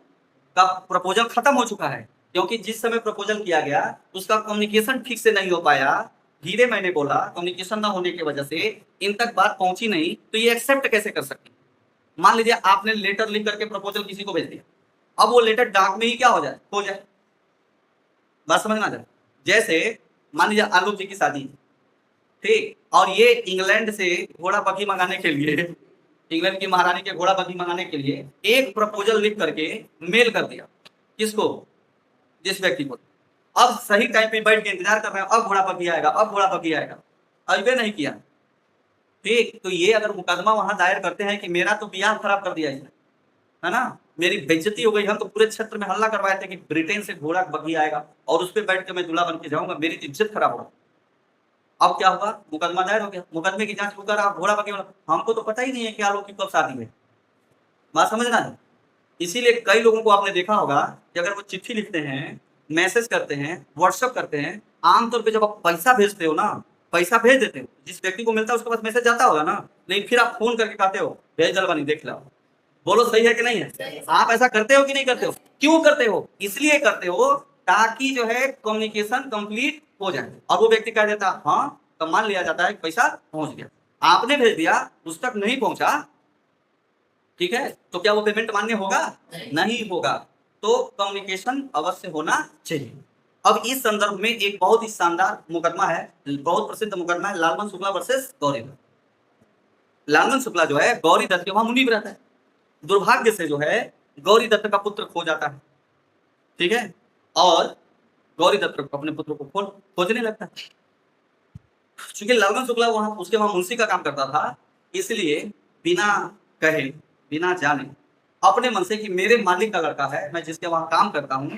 का प्रपोजल खत्म हो चुका है, क्योंकि जिस समय प्रपोजल किया गया उसका कम्युनिकेशन ठीक से नहीं हो पाया। धीरे मैंने बोला, कम्युनिकेशन ना होने की वजह से इन तक बात पहुंची नहीं, तो ये एक्सेप्ट कैसे कर सकते? मान लीजिए आपने लेटर लिख करके प्रपोजल किसी को भेज दिया, अब वो लेटर डाक में ही क्या हो जाए, बात समझ में आ जाए। जैसे मान लीजिए आलोक जी की शादी, ठीक, और ये इंग्लैंड से घोड़ा बग्घी मंगाने के लिए, इंग्लैंड की महारानी के घोड़ा बग्घी मंगाने के लिए एक प्रपोजल लिख करके मेल कर दिया। किसको? जिस व्यक्ति को। अब सही टाइम पे बैठ के इंतजार कर रहे हैं, अब घोड़ा बग्घी आएगा, अब घोड़ा बग्घी आएगा, अभी नहीं किया। ठीक, तो ये अगर मुकदमा वहां दायर करते हैं कि मेरा तो ब्याह खराब कर दिया इसने, है ना, मेरी बेइज्जती हो गई, हम तो पूरे क्षेत्र में हल्ला करवाए थे कि ब्रिटेन से घोड़ा बग्घी आएगा और उस पर बैठ के मैं दूल्हा बन के जाऊंगा, मेरी इज्जत खराब होगा। अब क्या हुआ, मुकदमा दायर हो गया, मुकदमे की जांच होकर आप घोड़ा बग्घी, हमको तो पता ही नहीं है कि आलोक की कब शादी है, बात समझना है। इसीलिए कई लोगों को आपने देखा होगा कि अगर वो चिट्ठी लिखते हैं, मैसेज करते हैं, व्हाट्सएप करते हैं, आमतौर पे जब आप पैसा भेजते हो ना, पैसा भेज देते हो, जिस व्यक्ति को मिलता है उसके पास मैसेज जाता होगा ना, नहीं फिर आप फोन करके कहते हो भेज जलवानी देख लो। बोलो सही है कि नहीं है? आप ऐसा करते हो कि नहीं करते हो? क्यों करते हो? इसलिए करते हो ताकि जो है कम्युनिकेशन कंप्लीट हो जाए और वो व्यक्ति कह देता हाँ, तो मान लिया जाता है पैसा पहुंच गया। आपने भेज दिया, उस तक नहीं पहुंचा, ठीक है, तो क्या वो पेमेंट मान्य होगा? नहीं होगा। तो कम्युनिकेशन अवश्य होना चाहिए। अब इस संदर्भ में एक बहुत ही शानदार मुकदमा है, बहुत प्रसिद्ध मुकदमा है, लालमन शुक्ला वर्सेस गौरी दत्त। लालमन शुक्ला जो है गौरी दत्त के वहां मुनीब रहता है, दुर्भाग्य से जो है गौरी दत्त का पुत्र खो जाता है, ठीक है, और गौरी दत्त अपने पुत्र को खोजने लगता है। चूंकि लालमन शुक्ला वहां उसके वहां मुंशी का काम करता था, इसलिए बिना कहे बिना जाने अपने मन से कि मेरे मालिक का लड़का है, मैं जिसके वहां काम करता हूँ।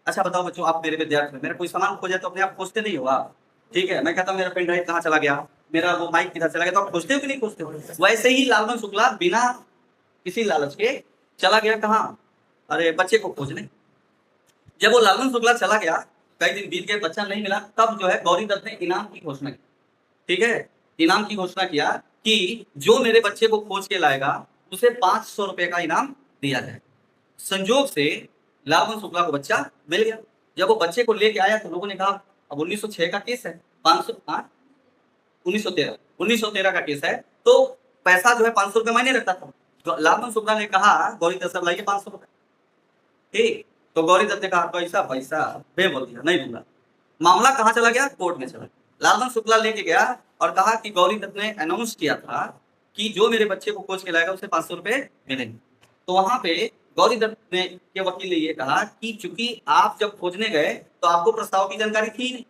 अच्छा बताओ बच्चों, आप मेरे विद्यार्थी, मेरा कोई सामान खो जाए तो अपने आप खोजते नहीं हो आप, ठीक है, मैं कहता हूँ मेरा पेन ड्राइव कहाँ चला गया, मेरा वो माइक किधर चला गया, तो आप खोजते हो कि नहीं खोजते हो? वैसे ही लालमन शुक्ला बिना किसी लालच के चला गया कहाँ, अरे बच्चे को खोजने। जब वो लालमन शुक्ला चला गया, कई दिन बीत गए, बच्चा नहीं मिला, तब जो है गौरी दत्त ने इनाम की घोषणा की, ठीक है, इनाम की घोषणा किया कि जो मेरे बच्चे को खोज के लाएगा उसे 500 रुपए का इनाम दिया जाए। संजोग से लालमन शुक्ला को बच्चा मिल गया। जब वो बच्चे को लेके आया तो लोगों ने कहा अब 1906 का केस है, 1913 का केस है, तो पैसा जो है 500 रुपए मायने रखता था। तो लालमन शुक्ला ने कहा गौरी दत्त साहब लाइए 500 रुपए, ठीक, तो गौरी दत्त ने कहा पैसा बे बोल दिया, नहीं दूंगा। मामला कहाँ चला गया? कोर्ट में चला। लालमन शुक्ला लेके गया और कहा कि गौरी दत्त ने अनाउंस किया था कि जो मेरे बच्चे को खोज के लाएगा उसे 500 रुपए मिलेंगे। तो वहां पे गौरी दत्त ने के वकील ने ये कहा कि चूंकि आप जब खोजने गए तो आपको प्रस्ताव की जानकारी थी नहीं,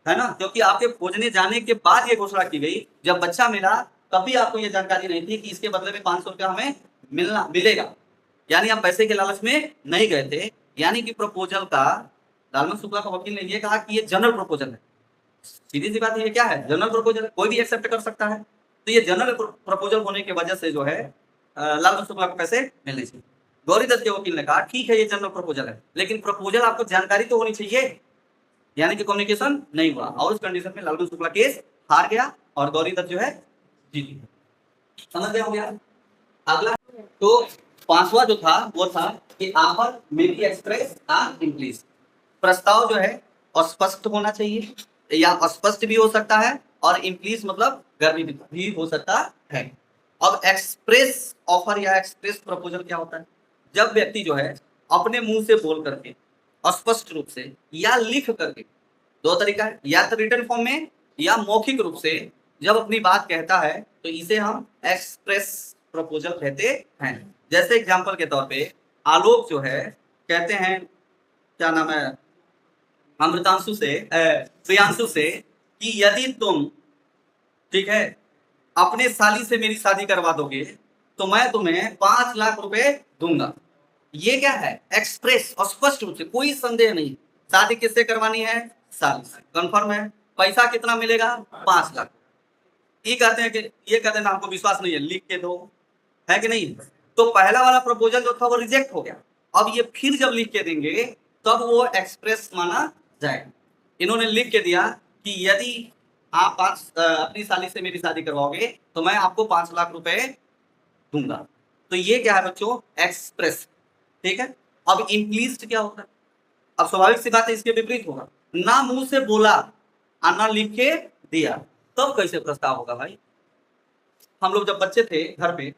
है ना, क्योंकि आपके खोजने जाने के बाद ये घोषणा की गई, जब बच्चा मिला तभी आपको ये जानकारी नहीं थी कि इसके बदले में 500 रुपया हमें मिलेगा, यानी आप पैसे के लालच में नहीं गए थे। यानी कि प्रपोजल का लालमन शुक्ला का वकील ने ये कहा कि ये जनरल प्रपोजल है। सीधी सी बात है, ये क्या है? जनरल प्रपोजल है, कोई भी एक्सेप्ट कर सकता है। तो ये जनरल प्रपोजल होने की वजह से जो है लालमन शुक्ला को पैसे मिलने चाहिए। गौरीदत्त के वकील ने कहा ठीक है ये जनरल प्रपोजल है, लेकिन प्रपोजल आपको जानकारी तो होनी चाहिए, यानी कि कम्युनिकेशन नहीं हुआ, और उस कंडीशन में लालमन शुक्ला केस हार गया और गौरीदत्त जो है जीत गया। समझ गए हो गया? अगला तो पांचवा जो था वो था कि offer may be express and implies. प्रस्ताव जो है अस्पष्ट होना चाहिए या अस्पष्ट भी हो सकता है, और इम्प्लीज मतलब गर्भित भी हो सकता है। अब एक्सप्रेस ऑफर या एक्सप्रेस प्रपोजल क्या होता है? जब व्यक्ति जो है अपने मुंह से बोल करके स्पष्ट रूप से या लिख करके, दो तरीका है, या तो रिटन फॉर्म में या मौखिक रूप से जब अपनी बात कहता है तो इसे हम एक्सप्रेस प्रपोजल कहते हैं। जैसे एग्जांपल के तौर पे आलोक जो है कहते हैं, क्या नाम है, अमृतांशु से प्रियांशु से कि यदि तुम ठीक है अपने साली से मेरी शादी करवा दोगे तो मैं तुम्हें 5 लाख रुपए दूंगा। ये क्या है? एक्सप्रेस और स्पष्ट रूप से, कोई संदेह नहीं। शादी किससे करवानी है? साली से, कंफर्म है। पैसा कितना मिलेगा? 5 लाख। ये कहते हैं कि ये कहते हैं ना हमको विश्वास नहीं है, लिख के दो, है कि नहीं? तो पहला वाला प्रपोजल जो था वो रिजेक्ट हो गया। अब ये फिर जब लिख के देंगे तब वो एक्सप्रेस माना जाएगा। इन्होंने लिख के दिया कि यदि आप अपनी साली से मेरी शादी करवाओगे तो मैं आपको 5 लाख रुपए दूंगा। तो ये क्या है बच्चों? एक्सप्रेस। ठीक है। अब इम्प्लीज्ड क्या होता है? अब स्वाभाविक सी बात है इसके विपरीत होगा, ना मुंह से बोला और ना लिख के दिया, तब कैसे प्रस्ताव होगा भाई? हम लोग जब बच्चे थे घर पे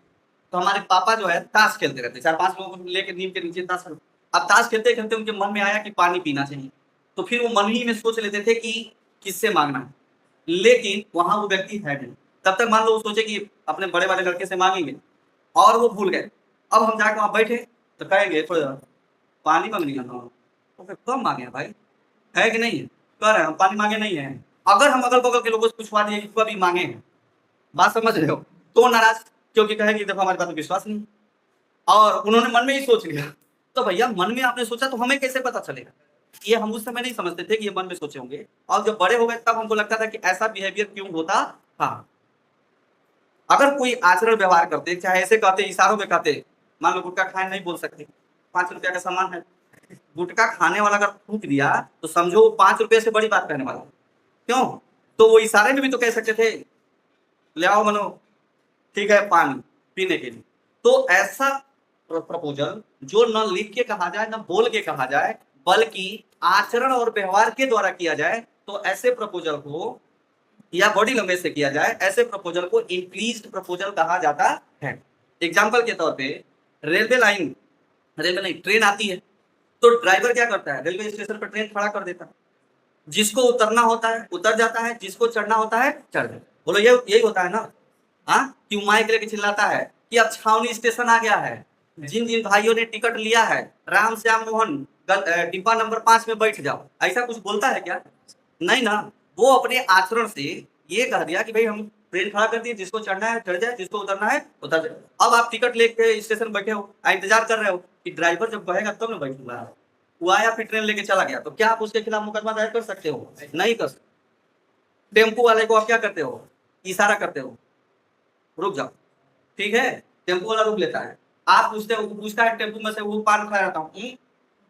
तो हमारे पापा जो है ताश खेलते रहते, 4-5 लोगों को लेकर नीम के नीचे ताश खेलते। अब ताश खेलते खेलते उनके मन में आया कि पानी पीना चाहिए, तो फिर वो मन ही में सोच लेते थे कि किससे मांगना है, लेकिन वहां वो व्यक्ति है नहीं। तब तक मान लो वो सोचे कि अपने बड़े वाले लड़के से मांगेंगे और वो भूल गए। अब हम जाके वहां बैठे तो कहेंगे थोड़ा पानी मांगनी है, तो फिर कब मांगे भाई, है कि नहीं? कह रहे हम पानी मांगे नहीं है। अगर हम अगल बगल के लोगों से पूछवा दिए कि कभी मांगे हैं, बात समझ रहे हो, तो नाराज, क्योंकि कहेंगे देखो हमारे पास तो विश्वास नहीं, और उन्होंने मन में ही सोच लिया। तो भैया मन में आपने सोचा तो हमें कैसे पता चलेगा? ये हम उस समय नहीं समझते थे कि ये मन में सोचे होंगे, और जब बड़े हो गए तब हमको लगता था कि ऐसा बिहेवियर क्यों होता था। अगर कोई आचरण व्यवहार करते, चाहे ऐसे कहते, इशारों में कहते, मान लो गुटखा खाए नहीं बोल सकते, 5 रुपया का सामान है, गुटखा खाने वाला अगर थूक दिया तो समझो 5 रुपये से बड़ी बात कहने वाला। क्यों? तो वो इशारे में भी तो कह सकते थे ले आओ मनो, ठीक है, पानी पीने के लिए। तो ऐसा प्रपोजल जो न लिख के कहा जाए, न बोल के कहा जाए, बल्कि आचरण और व्यवहार के द्वारा किया जाए, तो ऐसे प्रपोजल को, या बॉडी लैंग्वेज से किया जाए, ऐसे प्रपोजल को इम्प्लीज्ड प्रपोजल कहा जाता है। एग्जाम्पल के तौर पे रेलवे लाइन, रेलवे नहीं, ट्रेन आती है तो ड्राइवर क्या करता है? रेलवे स्टेशन पर ट्रेन खड़ा कर देता है, जिसको उतरना होता है उतर जाता है, जिसको चढ़ना होता है चढ़ जाता है। बोलो ये यही होता है ना? हाँ, क्यों माइक लेके चिल्लाता है कि अब छावनी स्टेशन आ गया है, जिन जिन भाइयों ने टिकट लिया है राम श्याम मोहन डिब्बा नंबर 5 में बैठ जाओ, ऐसा कुछ बोलता है क्या? नहीं ना। वो अपने आचरण से ये कह दिया कि भाई हम ट्रेन खड़ा कर दिए, जिसको चढ़ना है चढ़ जाए, जिसको उतरना है उतर जाए। अब आप टिकट लेके स्टेशन बैठे हो, इंतजार कर रहे हो कि ड्राइवर जब कहेगा तब ना बैठूंगा। वो आया फिर ट्रेन लेके चला गया, तो क्या आप उसके खिलाफ मुकदमा दायर कर सकते हो? नहीं कर सकते। टेम्पो वाले को आप क्या करते हो? इशारा करते हो रुक जाओ, ठीक है, टेम्पो वाला रुक लेता है, आप पूछता है टेम्पो में से वो पान खा जाता हूँ,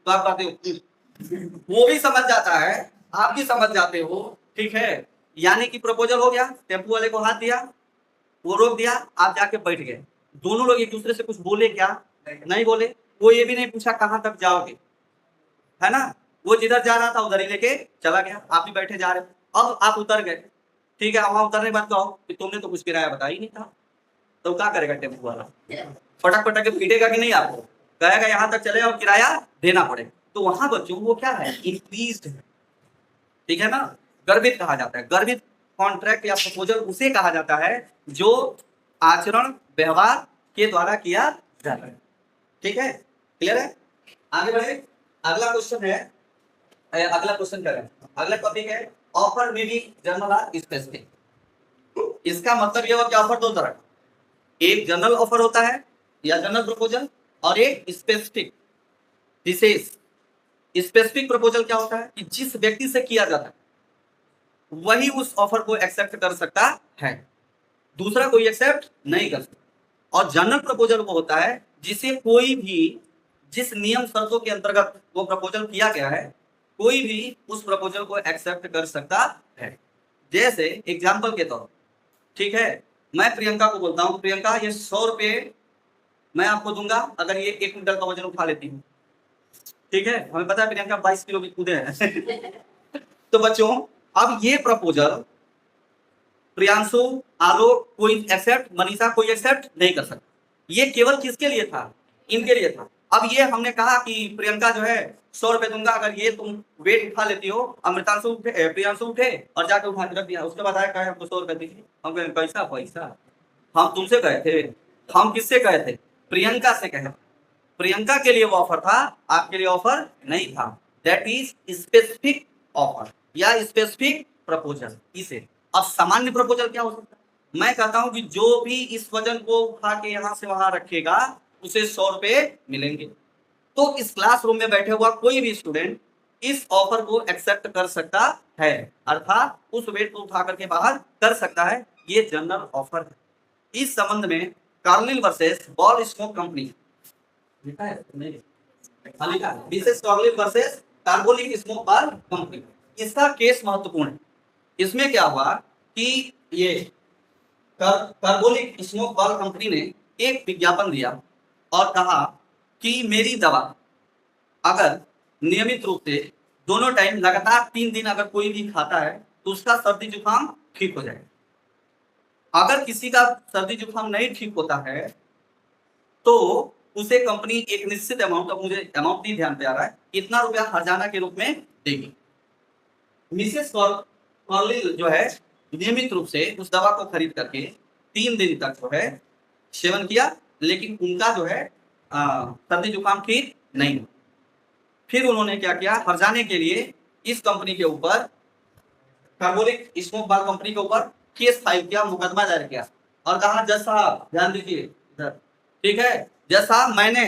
तो आप कहते हो, वो भी समझ जाता है, आप भी समझ जाते हो, ठीक है। यानी कि प्रपोजल हो गया, टेम्पो वाले को हाथ दिया, वो रोक दिया, आप जाके बैठ गए। दोनों लोग एक दूसरे से कुछ बोले क्या? नहीं बोले। वो ये भी नहीं पूछा कहाँ तक जाओगे, है ना? वो जिधर जा रहा था उधर ही लेके चला गया, आप भी बैठे जा रहे हो। अब आप उतर गए, ठीक है, वहां उतरने के बाद कहो कि तुमने तो कुछ किराया बताया ही नहीं था, तो क्या करेगा टेम्पो वाला? फटक फटक के पीटेगा कि नहीं आपको? कहेगा यहाँ तक चले और किराया देना पड़े। तो वहां बच्चों वो क्या है? इंक्रीज्ड है, ठीक है ना? गर्भित कहा जाता है। गर्भित कॉन्ट्रैक्ट या प्रपोजल उसे कहा जाता है जो आचरण व्यवहार के द्वारा किया जाता है। ठीक है, क्लियर है? आगे बढ़े। अगला क्वेश्चन है, अगला क्वेश्चन क्या है? अगला टॉपिक है ऑफर में भी जनरल और स्पेसिफिक। इसका मतलब यह हो कि ऑफर दो तरह का, एक जनरल ऑफर होता है या जनरल प्रपोजल, और एक स्पेसिफिक विशेष स्पेसिफिक प्रपोजल क्या होता है कि जिस व्यक्ति से किया जाता है वही उस ऑफर को एक्सेप्ट कर सकता है, दूसरा कोई एक्सेप्ट नहीं कर सकता। और जनरल प्रपोजल वो होता है जिसे कोई भी, जिस नियम शर्तों के अंतर्गत वो प्रपोजल किया गया है, कोई भी उस प्रपोजल को एक्सेप्ट कर सकता है। जैसे एग्जाम्पल के तौर, ठीक है, मैं प्रियंका को बोलता हूँ, प्रियंका ये 100 रुपये मैं आपको दूंगा अगर ये 1 क्विंटल का वजन उठा लेती हूँ। ठीक है, हमें पता है प्रियंका 22 किलो की कूदे हैं। तो बच्चों अब ये प्रपोजल प्रियांशु, आलोक कोई एक्सेप्ट, मनीषा कोई एक्सेप्ट नहीं कर सकता। ये केवल किसके लिए था? इनके लिए था। अब ये हमने कहा कि प्रियंका जो है 100 रुपए दूंगा अगर ये तुम वेट उठा लेती हो। अमृतांशु उठे, प्रियांशु उठे और जाके उठा के रख दिया। उसके बाद आया कहा हमको 100 रुपए दीजिए। हम कहे पैसा पैसा, हम तुमसे कहे थे, हम किससे कहे थे? प्रियंका से कहे। प्रियंका के लिए वो ऑफर था, आपके लिए ऑफर नहीं था। दैट इज स्पेसिफिक ऑफर या स्पेसिफिक प्रपोजल। इसे अब सामान्य प्रपोजल क्या हो सकता है? मैं कहता हूं कि जो भी इस वजन को उठा के यहां से वहां रखेगा उसे 100 रुपए मिलेंगे। तो इस क्लासरूम में बैठे हुआ कोई भी स्टूडेंट इस ऑफर को एक्सेप्ट कर सकता है, अर्थात उस वेट को उठा करके बाहर कर सकता है। ये जनरल ऑफर है। इस संबंध में Carlill versus ball smoke company लिखा है, कार्लिल वर्सेस कार्बोलिक स्मोक बार कंपनी, इसका केस महत्वपूर्ण है। इसमें क्या हुआ कि ये कार्बोलिक स्मोक बार कंपनी ने एक विज्ञापन दिया और कहा कि मेरी दवा अगर नियमित रूप से दोनों टाइम लगातार 3 दिन अगर कोई भी खाता है तो उसका सर्दी जुकाम ठीक हो जाएगा। अगर किसी का सर्दी जुकाम नहीं ठीक होता है तो उसे कंपनी एक निश्चित अमाउंट, अब मुझे अमाउंट नहीं ध्यान पे आ रहा है, इतना रुपया हर्जाना के रूप में देगी। मिसेस कार्लिल जो है नियमित रूप से उस दवा को खरीद करके 3 दिन तक जो है सेवन किया, लेकिन उनका जो है सर्दी जुकाम ठीक नहीं हुआ। फिर उन्होंने क्या किया, हर्जाने के लिए इस कंपनी के ऊपर, कार्बोलिक स्मोक बार कंपनी के ऊपर केस फाइल किया, मुकदमा दायर किया और कहा जज साहब ध्यान दीजिए, ठीक है जज साहब मैंने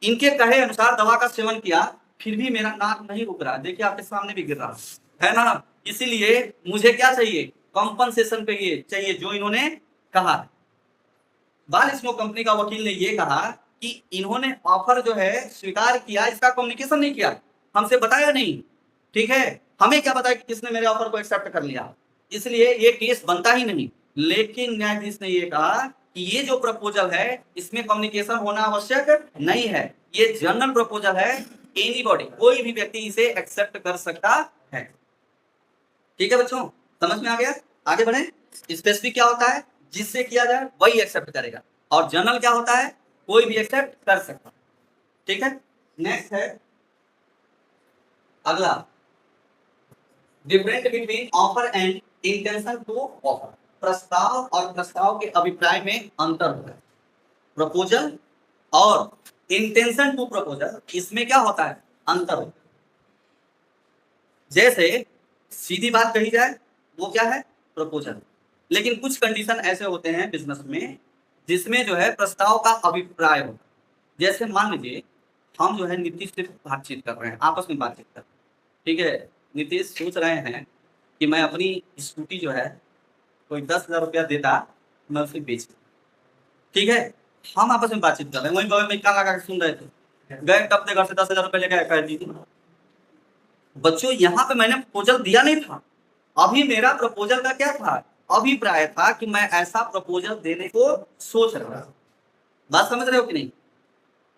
इनके कहे अनुसार दवा का सेवन किया फिर भी मेरा नाक नहीं रुक रहा, देखिए आपके सामने भी गिर रहा है ना, इसीलिए मुझे क्या चाहिए, कॉम्पनसेशन पे ये चाहिए जो इन्होंने कहा। बाल स्मोक कंपनी का वकील ने ये कहा कि इन्होंने ऑफर जो है स्वीकार किया, इसका कम्युनिकेशन नहीं किया, हमसे बताया नहीं, ठीक है, हमें क्या बताया कि किसने मेरे ऑफर को एक्सेप्ट कर लिया, इसलिए ये केस बनता ही नहीं। लेकिन न्यायाधीश ने ये कहा कि ये जो प्रपोजल है इसमें कम्युनिकेशन होना आवश्यक नहीं है, ये जनरल प्रपोजल है, एनीबॉडी कोई भी व्यक्ति इसे एक्सेप्ट कर सकता है। ठीक है बच्चों, समझ में आ गया? आगे बढ़े। स्पेसिफिक क्या होता है, जिससे किया जाए वही एक्सेप्ट करेगा, और जनरल क्या होता है, कोई भी एक्सेप्ट कर सकता। ठीक है, नेक्स्ट है अगला, different between offer and intention to offer. प्रस्ताव और प्रस्ताव के अभिप्राय में अंतर होता है। प्रपोजल और इंटेंशन टू प्रपोजल, इसमें क्या होता है, अंतर होता है। जैसे सीधी बात कही जाए वो क्या है, प्रपोजल, लेकिन कुछ कंडीशन ऐसे होते हैं बिजनेस में जिसमें जो है प्रस्ताव का अभिप्राय होता है। जैसे मान लीजिए हम जो है नीतीश से बातचीत कर रहे हैं, आपस में बातचीत कर रहे हैं, ठीक है, नीतीश सोच रहे हैं कि मैं अपनी स्कूटी जो है कोई 10,000 रुपया देता मैं उसे बेच, ठीक है, हम आपस में बातचीत कर रहे हैं, वहीं बगल में कान लगा के सुन रहे थे, गए अपने घर से 10,000 रुपये लेके कह दीजिए। बच्चों यहाँ पे मैंने प्रपोजल दिया नहीं था, अभी मेरा प्रपोजल का क्या था, अभिप्राय था कि मैं ऐसा प्रपोजल देने को सोच रहा हूं। बात समझ रहे हो कि नहीं?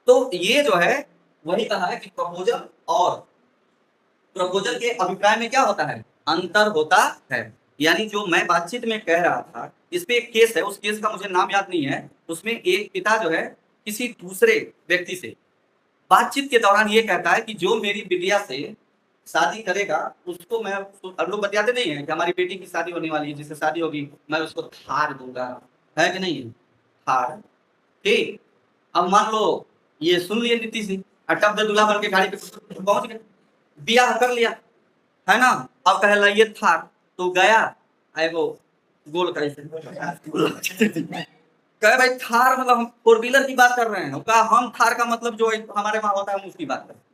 तो ये जो है वही कहा है कि प्रपोजल और प्रपोजल के अभिप्राय में क्या होता है, अंतर होता है। यानी जो मैं बातचीत में कह रहा था, इस पे एक केस है, उस केस का मुझे नाम याद नहीं है, उसमें एक पिता जो है किसी दूसरे व्यक्ति से बातचीत के दौरान ये कहता है कि जो मेरी बिटिया से शादी करेगा उसको मैं, अब लोग बतियाते नहीं है कि हमारी बेटी की शादी होने वाली है, जिससे शादी होगी मैं उसको थार दूंगा, है कि नहीं, थार, ठीक। अब मान लो ये सुन लिए नीतीश जी, टप दे दूल्हा बन के गाड़ी पे पहुंच गए, ब्याह कर लिया, है ना, अब कहला ये थार, तो गया एगो गोल कैसे कहे भाई थार मतलब हम 4 व्हीलर की बात कर रहे हैं, कहा हम थार का मतलब जो हमारे वहां होता है हम उसकी बात कर रहे हैं।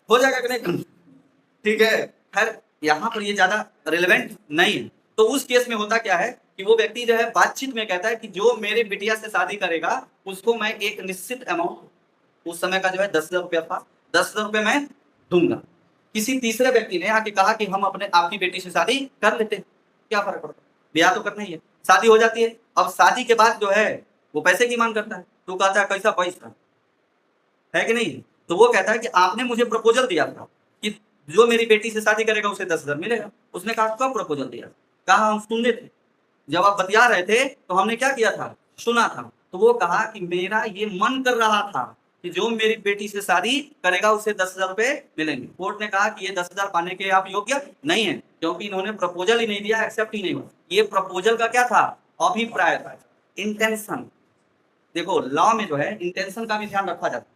हो जाएगा कि नहीं? ठीक है, खैर यहाँ पर ये ज्यादा रिलेवेंट नहीं है। तो उस केस में होता क्या है कि वो व्यक्ति जो है बातचीत में कहता है कि जो मेरे बिटिया से शादी करेगा उसको मैं एक निश्चित अमाउंट, उस समय का जो है 10,000 रुपया था, 10,000 रुपये मैं दूंगा। किसी तीसरे व्यक्ति ने आके कहा कि हम अपने आपकी बेटी से शादी कर लेते हैं, क्या फर्क पड़ता है, ब्याह तो करना ही है। शादी हो जाती है, अब शादी के बाद जो है वो पैसे की मांग करता है, तो कहता है कैसा पैसा है कि नहीं? तो वो कहता है कि आपने मुझे प्रपोजल दिया था कि जो मेरी बेटी से शादी करेगा उसे 10,000 मिलेगा। उसने कहा कब प्रपोजल दिया? कहा हम सुनते थे, जब आप बतिया रहे थे तो हमने क्या किया था, सुना था। तो वो कहा कि मेरा ये मन कर रहा था कि जो मेरी बेटी से शादी करेगा उसे 10,000 रुपए मिलेंगे। कोर्ट ने कहा कि ये 10,000 पाने के आप योग्य नहीं है, क्योंकि इन्होंने प्रपोजल ही नहीं दिया, एक्सेप्ट ही नहीं हुआ। ये प्रपोजल का क्या था, अभिप्राय था, इंटेंशन। देखो लॉ में जो है इंटेंशन का भी ध्यान रखा जाता है,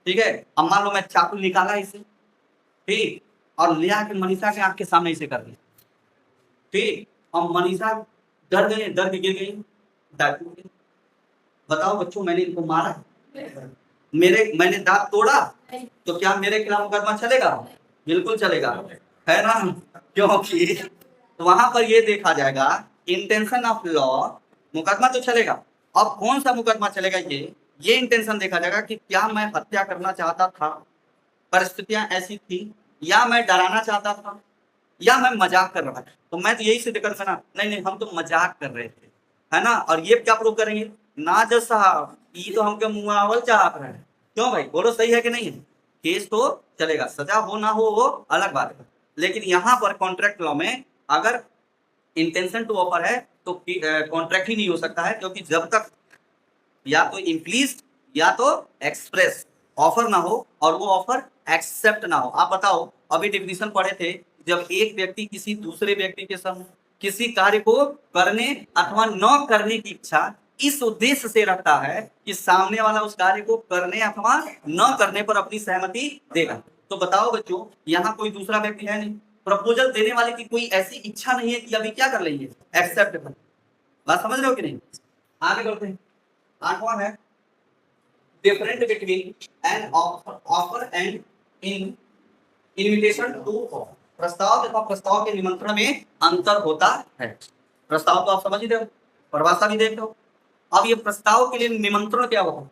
ठीक है। अब मान लो मैं चाकू निकाला इसे, ठीक, और ले आके मनीषा के आंख के सामने इसे कर दिया, ठीक, और मनीषा डर गई, डर के गिर गई, डाकू के। बताओ बच्चों, मैंने इनको मारा, मैंने दांत तोड़ा, तो क्या मेरे खिलाफ मुकदमा चलेगा? बिल्कुल चलेगा, है ना, क्योंकि वहां पर ये देखा जाएगा इंटेंशन ऑफ लॉ, मुकदमा तो चलेगा। अब कौन सा मुकदमा चलेगा, ये इंटेंशन देखा जाएगा कि क्या मैं हत्या करना चाहता था, परिस्थितियां ऐसी थी, या मैं डराना चाहता था, या मैं मजाक कर रहा था। तो मैं तो यही सिद्ध कर सकता, नहीं हम तो मजाक कर रहे थे, है ना। और ये क्या प्रूव करेंगे, ना जज साहब ये तो हमके मुआवल चाहत रहे। क्यों भाई, बोलो सही है कि नहीं है? केस तो चलेगा, सजा हो ना हो वो अलग बात है। लेकिन यहाँ पर कॉन्ट्रैक्ट लॉ में अगर इंटेंशन टू ऑफर है तो कॉन्ट्रैक्ट ही नहीं हो सकता है, क्योंकि जब तक या तो इम्प्लीसिट या तो एक्सप्रेस ऑफर ना हो और वो ऑफर एक्सेप्ट ना हो। आप बताओ, अभी डिफिनेशन पढ़े थे, जब एक व्यक्ति किसी दूसरे व्यक्ति के साथ किसी कार्य को करने अथवा न करने की इच्छा इस उद्देश्य से रखता है कि सामने वाला उस कार्य को करने अथवा न करने पर अपनी सहमति देगा। तो बताओ बच्चों, यहाँ कोई दूसरा व्यक्ति है नहीं, प्रपोजल देने वाले की कोई ऐसी इच्छा नहीं है कि अभी क्या कर लेंगे, एक्सेप्ट कर। बात समझ रहे हो कि नहीं? आगे बढ़ते हैं। आठवां है different between an offer and invitation to offer. प्रस्ताव तथा प्रस्ताव के निमंत्रण में अंतर होता है। प्रस्ताव तो आप समझ ही रहे हो, परिभाषा भी देख रहे हो। अब ये प्रस्ताव के लिए निमंत्रण क्या होता है,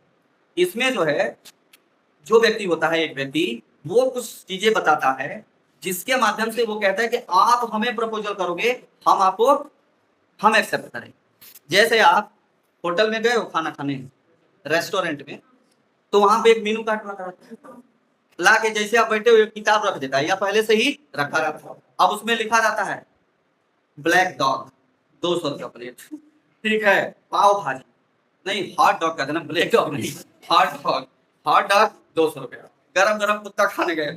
इसमें जो है जो व्यक्ति होता है, एक व्यक्ति, वो कुछ चीजें बताता है जिसके माध्यम से वो कहता है कि आप हमें प्रपोजल करोगे, हम एक्सेप्ट करेंगे। जैसे आप होटल में गए हो खाना खाने, रेस्टोरेंट में, तो वहां पे एक मेनू कार्ड रखा रहता है, ला के जैसे आप बैठे हुए किताब रख देता है या पहले से ही रखा रहता है। अब उसमें लिखा रहता है ब्लैक डॉग 200 रुपया प्लेट, ठीक है, पाव भाजी, नहीं हॉट डॉग का देना, ब्लैक डॉग नहीं, हॉट डॉग 200 रुपया, गरम गरम कुत्ता खाने गए,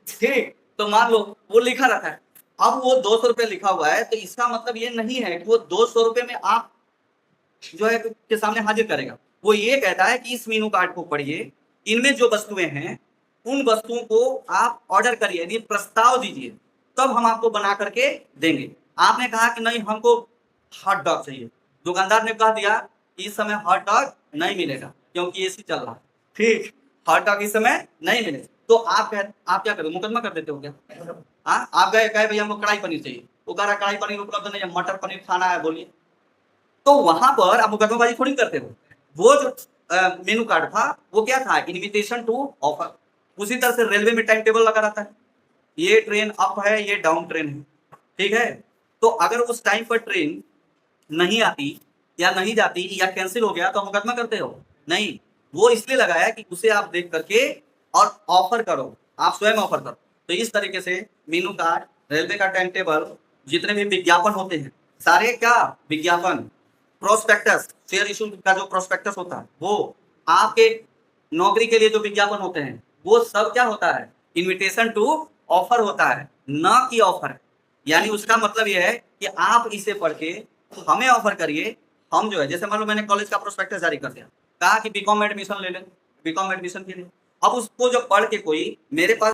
ठीक। तो मान लो वो लिखा रहता है, अब वो 200 रुपये लिखा हुआ है, तो इसका मतलब ये नहीं है कि वो 200 रुपये में आप जो है के सामने हाजिर करेगा। वो ये कहता है कि इस मेनू कार्ड को पढ़िए, इनमें जो वस्तुएं हैं उन वस्तुओं को आप ऑर्डर करिए, यदि प्रस्ताव दीजिए, तब हम आपको बना करके देंगे। आपने कहा कि नहीं हमको हॉट डॉग चाहिए, दुकानदार ने कह दिया इस समय हॉट डॉग नहीं मिलेगा क्योंकि एसी चल रहा है, ठीक, हॉट डॉग इस समय नहीं मिलेगा। तो आप क्या करोगे, मुकदमा कर देते हो क्या? हाँ, आप गए कहे भैया हमको कढ़ाई पनीर चाहिए, वो कह रहा कढ़ाई पनीर उपलब्ध नहीं है, मटर पनीर खाना है, बोलिए। तो वहां पर आप मुकदमेबाजी थोड़ी करते हो। वो जो मेनू कार्ड था वो क्या था, इनविटेशन टू ऑफर। उसी तरह से रेलवे में टाइम टेबल लगा रहता है, ये ट्रेन अप है, ये डाउन ट्रेन है, ठीक है। तो अगर उस टाइम पर ट्रेन नहीं आती या नहीं जाती या कैंसिल हो गया तो मुकदमा करते हो? नहीं, वो इसलिए लगाया कि उसे आप देख करके और ऑफर करो, आप स्वयं ऑफर करो। तो इस तरीके से मेनू कार्ड, रेलवे का टाइम टेबल, जितने भी विज्ञापन होते हैं सारे क्या विज्ञापन, प्रोस्पेक्टस, शेयर इशू का जो प्रोस्पेक्टस होता है, वो आपके नौकरी के लिए जो विज्ञापन होते हैं, वो सब क्या होता है, इनविटेशन टू ऑफर होता है, न कि ऑफर। यानी उसका मतलब ये है कि आप इसे पढ़ के हमें ऑफर करिए, हम जो है, जैसे मान लो मैंने कॉलेज का प्रोस्पेक्टस जारी कर दिया, कहा कि बीकॉम एडमिशन ले लें, बीकॉम एडमिशन के लिए। अब उसको जो पढ़ के कोई मेरे पास